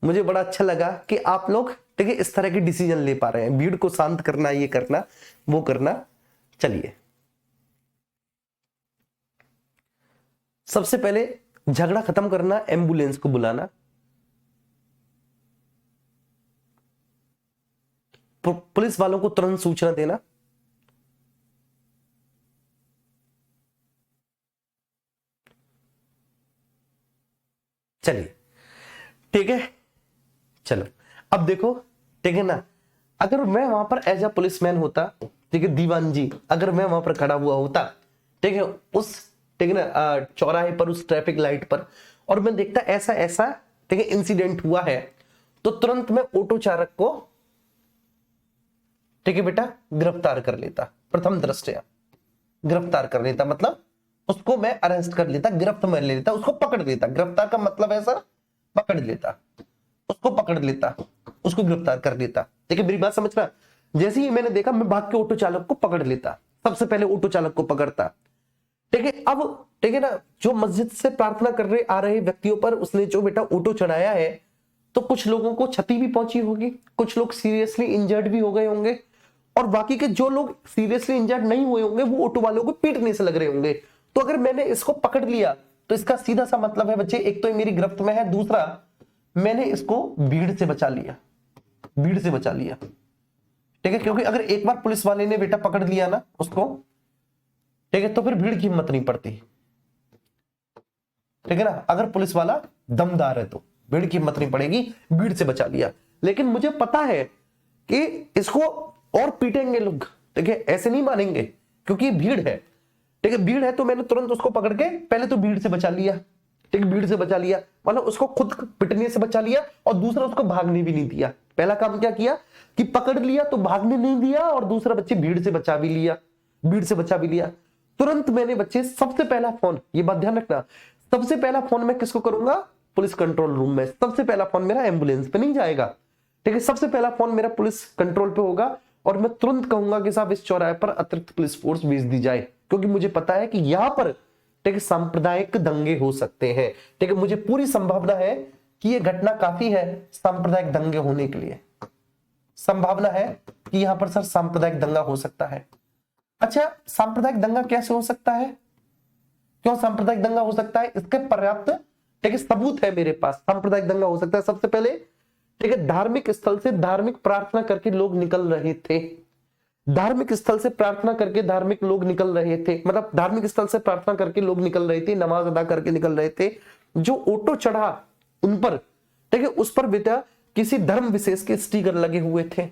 मुझे बड़ा अच्छा लगा कि आप लोग ठीक है इस तरह के डिसीजन ले पा रहे हैं, भीड़ को शांत करना, ये करना, वो करना। चलिए, सबसे पहले झगड़ा खत्म करना, एम्बुलेंस को बुलाना, पुलिस वालों को तुरंत सूचना देना, चलिए ठीक है। चलो अब देखो, ठीक है ना, अगर मैं वहां पर एज अ पुलिसमैन होता, ठीक है दीवान जी, अगर मैं वहां पर खड़ा हुआ होता, ठीक है उस, ठीक है ना, चौराहे पर, उस ट्रैफिक लाइट पर, और मैं देखता ऐसा ऐसा, ठीक है इंसिडेंट हुआ है, तो तुरंत मैं ऑटो चालक को, ठीक है बेटा, गिरफ्तार कर लेता। प्रथम दृष्टया गिरफ्तार कर लेता, मतलब उसको मैं अरेस्ट कर लेता, गिरफ्त में ले लेता, उसको पकड़ लेता। गिरफ्तार का मतलब है सर पकड़ लेता, उसको पकड़ लेता, उसको गिरफ्तार कर लेता। ठीक है, मेरी बात समझना। जैसे ही मैंने देखा, मैं भाग के ऑटो चालक को पकड़ लेता, सबसे पहले ऑटो चालक को पकड़ता। ठीक है, अब ठीक है ना, जो मस्जिद से प्रार्थना कर रहे आ रहे व्यक्तियों पर उसने जो बेटा ऑटो चढ़ाया है, तो कुछ लोगों को क्षति भी पहुंची होगी, कुछ लोग सीरियसली इंजर्ड भी हो गए होंगे, और बाकी के जो लोग सीरियसली इंजर्ड नहीं हुए होंगे वो ऑटो वालों को पीटने से लग रहे होंगे। तो अगर मैंने इसको पकड़ लिया, तो इसका सीधा सा मतलब है बच्चे, एक तो ये मेरी गिरफ्त में है, दूसरा मैंने इसको भीड़ से बचा लिया, भीड़ से बचा लिया। ठीक है, क्योंकि अगर एक बार पुलिस वाले ने बेटा पकड़ लिया ना उसको, ठीक है, तो फिर भीड़ की हिम्मत नहीं पड़ती। ठीक है ना, अगर पुलिस वाला दमदार है तो भीड़ की हिम्मत नहीं पड़ेगी, भीड़ से बचा लिया। लेकिन मुझे पता है कि इसको और पीटेंगे लोग, ठीक है, ऐसे नहीं मानेंगे, क्योंकि भीड़ है। ठीक है, भीड़ है, तो मैंने तुरंत उसको पकड़ के पहले तो भीड़ से बचा लिया। ठीक है, भीड़ से बचा लिया, मतलब उसको खुद पिटने से बचा लिया, और दूसरा उसको भागने भी नहीं दिया। पहला काम क्या किया कि पकड़ लिया तो भागने नहीं दिया, और दूसरा बच्चे भीड़ से बचा भी लिया, भीड़ से बचा भी लिया। तुरंत मैंने बच्चे सबसे पहला फोन, ये बात ध्यान रखना, सबसे पहला फोन मैं किसको करूंगा, पुलिस कंट्रोल रूम में। सबसे पहला फोन मेरा एम्बुलेंस पे नहीं जाएगा, ठीक है, सबसे पहला फोन मेरा पुलिस कंट्रोल पे होगा, और मैं तुरंत कहूंगा कि साहब इस चौराहे पर अतिरिक्त पुलिस फोर्स भेज दी जाए, क्योंकि मुझे पता है कि यहां पर ठीक है सांप्रदायिक दंगे हो सकते हैं। ठीक है, मुझे पूरी संभावना है कि यह घटना काफी है सांप्रदायिक दंगे होने के लिए, संभावना है कि यहां पर सर सांप्रदायिक दंगा हो सकता है। अच्छा, सांप्रदायिक दंगा कैसे हो सकता है, क्यों सांप्रदायिक दंगा हो सकता है, इसके पर्याप्त ठीक है सबूत है मेरे पास। सांप्रदायिक दंगा हो सकता है, सबसे पहले ठीक है धार्मिक स्थल से धार्मिक प्रार्थना करके लोग निकल रहे थे, धार्मिक स्थल से प्रार्थना करके धार्मिक लोग निकल रहे थे, मतलब धार्मिक स्थल से प्रार्थना करके लोग निकल रहे थे, नमाज अदा करके निकल रहे थे। जो ऑटो चढ़ा उन पर, ठीक है, उस पर बेटा किसी धर्म विशेष के स्टिकर लगे हुए थे।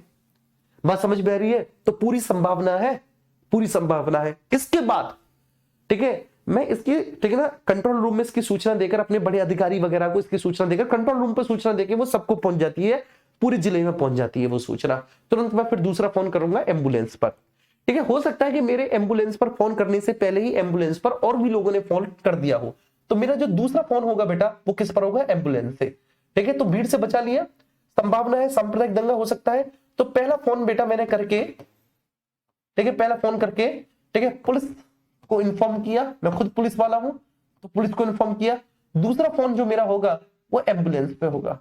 बात समझ में आ रही है, तो पूरी संभावना है, पूरी संभावना है। इसके बाद ठीक है मैं इसकी ठीक है ना कंट्रोल रूम में इसकी सूचना देकर, अपने बड़े अधिकारी वगैरह को इसकी सूचना देकर, कंट्रोल रूम पर सूचना देकर वो सबको पहुंच जाती है, पूरे जिले में पहुंच जाती है वो सूचना। तुरंत मैं फिर दूसरा फोन करूंगा एम्बुलेंस पर। ठीक है, हो सकता है कि मेरे एम्बुलेंस पर फोन करने से पहले ही एम्बुलेंस पर और भी लोगों ने फोन कर दिया हो, तो मेरा जो दूसरा फोन होगा बेटा वो किस पर होगा, एम्बुलेंस से। ठीक है, तो भीड़ से बचा लिया, संभावना है सांप्रदायिक दंगा हो सकता है, तो पहला फोन बेटा मैंने करके, ठीक है, पहला फोन करके ठीक है पुलिस को इन्फॉर्म किया, मैं खुद पुलिस वाला हूं तो पुलिस को इन्फॉर्म किया। दूसरा फोन जो मेरा होगा वो एम्बुलेंस पे होगा,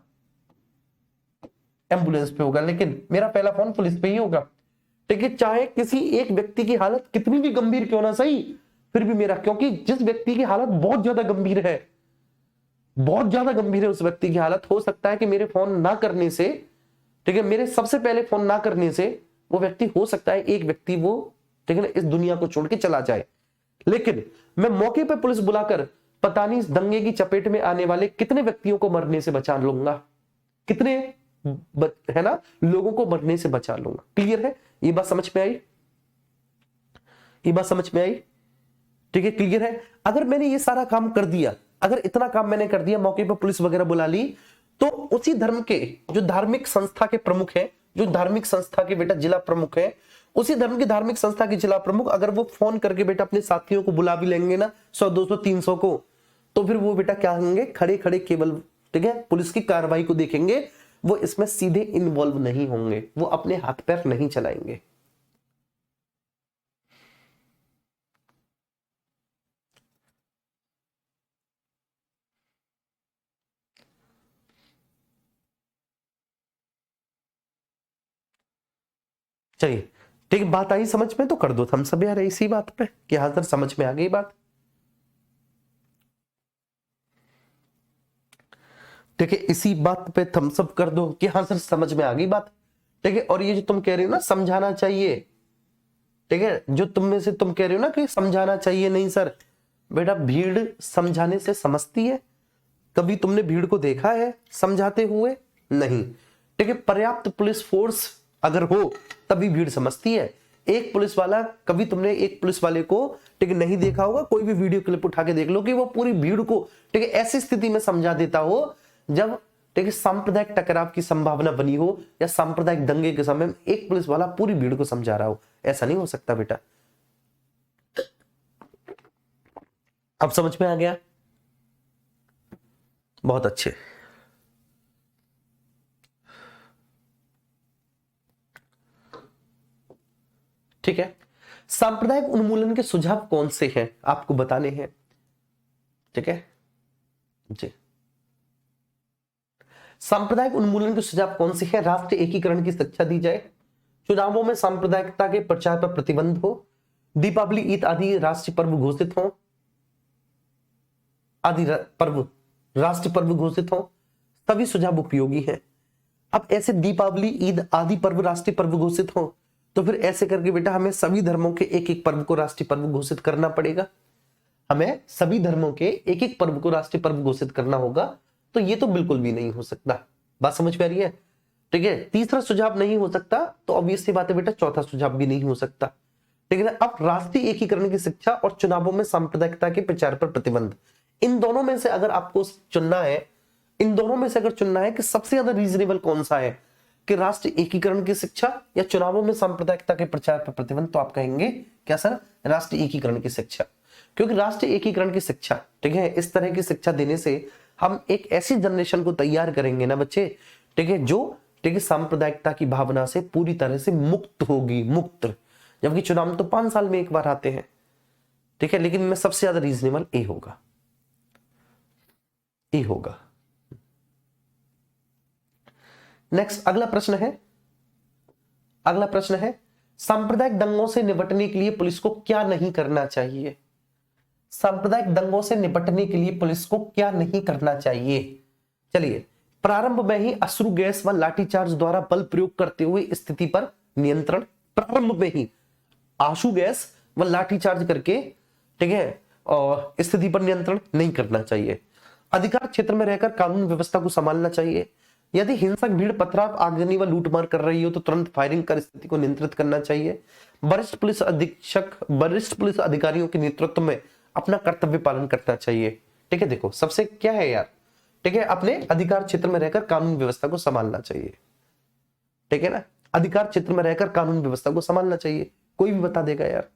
एम्बुलेंस पे होगा, लेकिन मेरा पहला फोन पुलिस पे ही होगा। ठीक है, चाहे किसी एक व्यक्ति की हालत कितनी भी गंभीर क्यों ना सही, फिर भी मेरा, क्योंकि जिस व्यक्ति की हालत बहुत ज्यादा गंभीर है, बहुत ज्यादा गंभीर है उस व्यक्ति की हालत, हो सकता है कि मेरे फोन ना करने से, ठीक है, मेरे सबसे पहले फोन ना करने से वो व्यक्ति, हो सकता है एक व्यक्ति वो ठीक है ना इस दुनिया को छोड़ के चला जाए। लेकिन मैं मौके पर पुलिस बुलाकर पता नहीं इस दंगे की चपेट में आने वाले कितने व्यक्तियों को मरने से बचा लूंगा, कितने है ना लोगों को मरने से बचा लूंगा। क्लियर है, ये बात समझ में आई, ये बात समझ में आई, ठीक है, क्लियर है। अगर मैंने ये सारा काम कर दिया, अगर इतना काम मैंने कर दिया, मौके पर पुलिस वगैरह बुला ली, तो उसी धर्म के जो धार्मिक संस्था के प्रमुख हैं, जो धार्मिक संस्था के बेटा जिला प्रमुख है, उसी धर्म की धार्मिक संस्था के जिला प्रमुख अगर वो फोन करके बेटा अपने साथियों को बुला भी लेंगे ना 100 200 300 को, तो फिर वो बेटा क्या होंगे, खड़े खड़े केवल ठीक है पुलिस की कार्रवाई को देखेंगे, वो इसमें सीधे इन्वॉल्व नहीं होंगे, वो अपने हाथ पैर नहीं चलाएंगे। चलिए ठीक है, बात आई समझ में तो कर दो थम्स अप यार इसी बात पे कि हाँ सर समझ में आ गई बात। ठीक है, इसी बात पे थम्स अप कर दो कि हाँ सर समझ में आ गई बात। ठीक है, और ये जो तुम कह रहे हो ना समझाना चाहिए, ठीक है, जो तुम में से तुम कह रहे हो ना कि समझाना चाहिए, नहीं सर बेटा, भीड़ समझाने से समझती है? कभी तुमने भीड़ को देखा है समझाते हुए? नहीं। ठीक है, पर्याप्त पुलिस फोर्स अगर हो तभी भीड़ समझती है। एक पुलिस वाला, कभी तुमने एक पुलिस वाले को ठीक है नहीं देखा होगा, कोई भी वीडियो क्लिप उठा के देख लो कि वो पूरी भीड़ को ठीक है ऐसी स्थिति में समझा देता हो जब ठीक है सांप्रदायिक टकराव की संभावना बनी हो या सांप्रदायिक दंगे के समय में एक पुलिस वाला पूरी भीड़ को समझा रहा हो। ऐसा नहीं हो सकता बेटा। अब समझ में आ गया? बहुत अच्छे। ठीक है, सांप्रदायिक उन्मूलन के सुझाव कौन से हैं आपको बताने हैं? ठीक है जी, सांप्रदायिक उन्मूलन के सुझाव कौन से हैं? राष्ट्रीय एकीकरण की शिक्षा दी जाए, चुनावों में सांप्रदायिकता के प्रचार पर प्रतिबंध हो, दीपावली ईद आदि राष्ट्रीय पर्व घोषित हो, आदि पर्व राष्ट्रीय पर्व घोषित हो। सभी सुझाव उपयोगी हैं। अब ऐसे दीपावली ईद आदि पर्व राष्ट्रीय पर्व घोषित हो तो फिर ऐसे करके बेटा हमें सभी धर्मों के एक एक पर्व को राष्ट्रीय पर्व घोषित करना पड़ेगा। हमें सभी धर्मों के एक एक पर्व को राष्ट्रीय पर्व घोषित करना होगा। तो ये तो बिल्कुल भी नहीं हो सकता। बात समझ में आ रही है? ठीक है, तीसरा सुझाव नहीं हो सकता तो ऑब्वियस सी बात है बेटा चौथा सुझाव भी नहीं हो सकता। ठीक है, अब राष्ट्रीय एकीकरण की शिक्षा और चुनावों में सांप्रदायिकता के प्रचार पर प्रतिबंध, इन दोनों में से अगर आपको चुनना है, इन दोनों में से अगर चुनना है कि सबसे ज्यादा रीजनेबल कौन सा है कि राष्ट्रीय एकीकरण की शिक्षा या चुनावों में सांप्रदायिकता के प्रचार पर प्रतिबंध, तो आप कहेंगे क्या सर? राष्ट्रीय एकीकरण की शिक्षा। क्योंकि राष्ट्रीय एकीकरण की शिक्षा ठीक है इस तरह की शिक्षा देने से हम एक ऐसी जनरेशन को तैयार करेंगे ना बच्चे, ठीक है, जो ठीक है सांप्रदायिकता की भावना से पूरी तरह से मुक्त होगी, मुक्त। जबकि चुनाव तो 5 साल में एक बार आते हैं। ठीक है, लेकिन इनमें सबसे ज्यादा रीजनेबल ए होगा, ए होगा। नेक्स्ट अगला प्रश्न है, अगला प्रश्न है सांप्रदायिक दंगों से निपटने के लिए पुलिस को क्या नहीं करना चाहिए? सांप्रदायिक दंगों से निपटने के लिए पुलिस को क्या नहीं करना चाहिए? चलिए, प्रारंभ में ही अश्रु गैस व लाठीचार्ज द्वारा बल प्रयोग करते हुए स्थिति पर नियंत्रण, प्रारंभ में ही आंसू गैस व लाठीचार्ज करके ठीक है और स्थिति पर नियंत्रण नहीं करना चाहिए। अधिकार क्षेत्र में रहकर कानून व्यवस्था को संभालना चाहिए। यदि हिंसक भीड़ पथराव, आगजनी व लूटमार कर रही हो तो तुरंत फायरिंग कर स्थिति को नियंत्रित करना चाहिए। वरिष्ठ पुलिस अधीक्षक, वरिष्ठ पुलिस अधिकारियों के नेतृत्व में अपना कर्तव्य पालन करना चाहिए। ठीक है, देखो सबसे क्या है यार, ठीक है, अपने अधिकार क्षेत्र में रहकर कानून व्यवस्था को संभालना चाहिए। ठीक है ना, अधिकार क्षेत्र में रहकर कानून व्यवस्था को संभालना चाहिए, कोई भी बता देगा यार।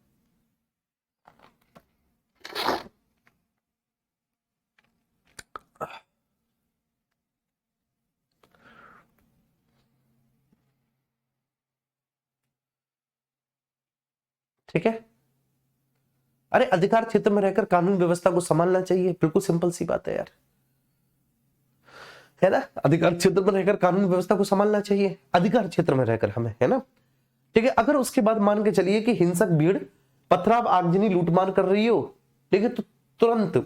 ठीक है, अरे अधिकार क्षेत्र में रहकर कानून व्यवस्था को संभालना चाहिए, बिल्कुल सिंपल सी बात है यार, है ना। अधिकार क्षेत्र में रहकर कानून व्यवस्था को संभालना चाहिए, अधिकार क्षेत्र में रहकर हमें, है ना। ठीक है, अगर उसके बाद मान के चलिए कि हिंसक भीड़ पथराव, आगजनी, लूटमार कर रही हो, ठीक है, तो तुरंत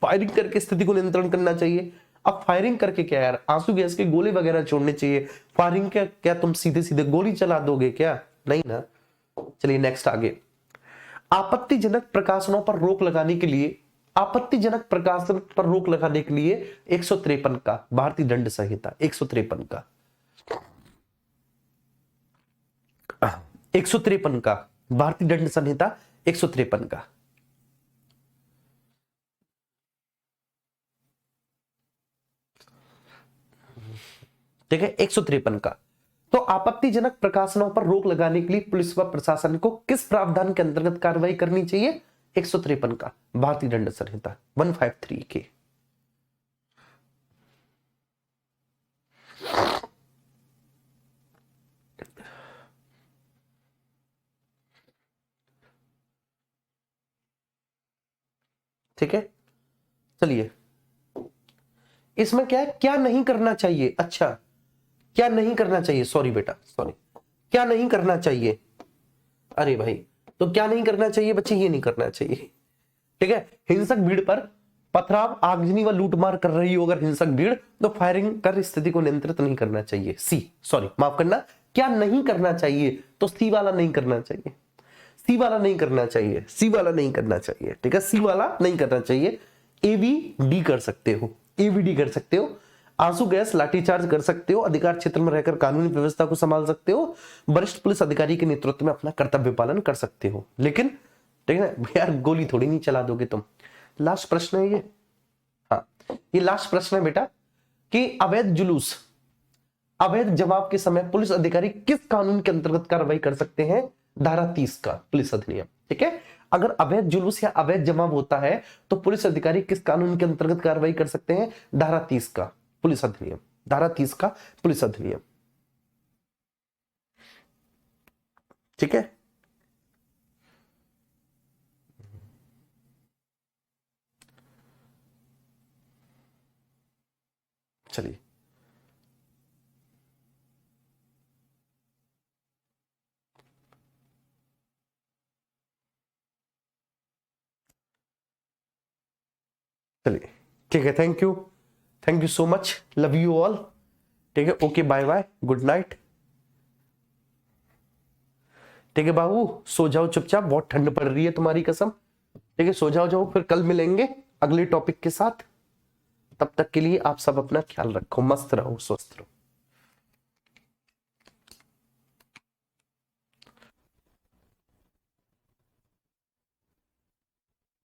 फायरिंग करके स्थिति को नियंत्रण करना चाहिए। अब फायरिंग करके क्या यार, आंसू गैस के गोले वगैरह छोड़ने चाहिए। फायरिंग क्या तुम सीधे सीधे गोली चला दोगे क्या? नहीं ना। चलिए नेक्स्ट आगे, आपत्तिजनक प्रकाशनों पर रोक लगाने के लिए, आपत्तिजनक प्रकाशन पर रोक लगाने के लिए 153 का भारतीय दंड संहिता, 153 का 153 का भारतीय दंड संहिता 153 का। ठीक है, 153 का। तो आपत्तिजनक प्रकाशनों पर रोक लगाने के लिए पुलिस व प्रशासन को किस प्रावधान के अंतर्गत कार्रवाई करनी चाहिए? 153 का भारतीय दंड संहिता 153 के। ठीक है, चलिए इसमें क्या है, क्या नहीं करना चाहिए? अच्छा, क्या नहीं करना चाहिए, सॉरी बेटा सॉरी, क्या नहीं करना चाहिए? अरे भाई, तो क्या नहीं करना चाहिए बच्चे? ये नहीं करना चाहिए, ठीक है। हिंसक भीड़ पर पथराव, आगजनी व लूटमार कर रही हो अगर हिंसक भीड़, तो फायरिंग कर स्थिति को नियंत्रित नहीं करना चाहिए। सी, सॉरी माफ करना, क्या नहीं करना चाहिए? तो सी वाला नहीं करना चाहिए, सी वाला नहीं करना चाहिए, सी वाला नहीं करना चाहिए, ठीक है, सी वाला नहीं करना चाहिए। ए बी डी कर सकते हो, ए बी डी कर सकते हो। आंसू गैस लाठीचार्ज कर सकते हो, अधिकार क्षेत्र में रहकर कानूनी व्यवस्था को संभाल सकते हो, वरिष्ठ पुलिस अधिकारी के नेतृत्व में अपना कर्तव्य पालन कर सकते हो। लेकिन ठीक है ना यार, गोली थोड़ी नहीं चला दोगे तुम। लास्ट प्रश्न है ये, हाँ ये लास्ट प्रश्न है बेटा, कि अवैध जुलूस, अवैध जवाब के समय पुलिस अधिकारी किस कानून के अंतर्गत कार्रवाई कर सकते हैं? धारा 30 का पुलिस अधिनियम, ठीक है। अगर अवैध जुलूस या अवैध जमाव होता है तो पुलिस अधिकारी किस कानून के अंतर्गत कार्रवाई कर सकते हैं? धारा 30 का पुलिस अधिनियम, धारा 30 का पुलिस अधिनियम, ठीक है। चलिए, चलिए ठीक है, thank you so much, love you all, ठीक है, okay bye bye, good night, ठीक है बाबू, सो जाओ चुपचाप, बहुत ठंड पड़ रही है तुम्हारी कसम, ठीक है, सो जाओ, फिर कल मिलेंगे अगले टॉपिक के साथ। तब तक के लिए आप सब अपना ख्याल रखो, मस्त रहो, स्वस्थ रहो।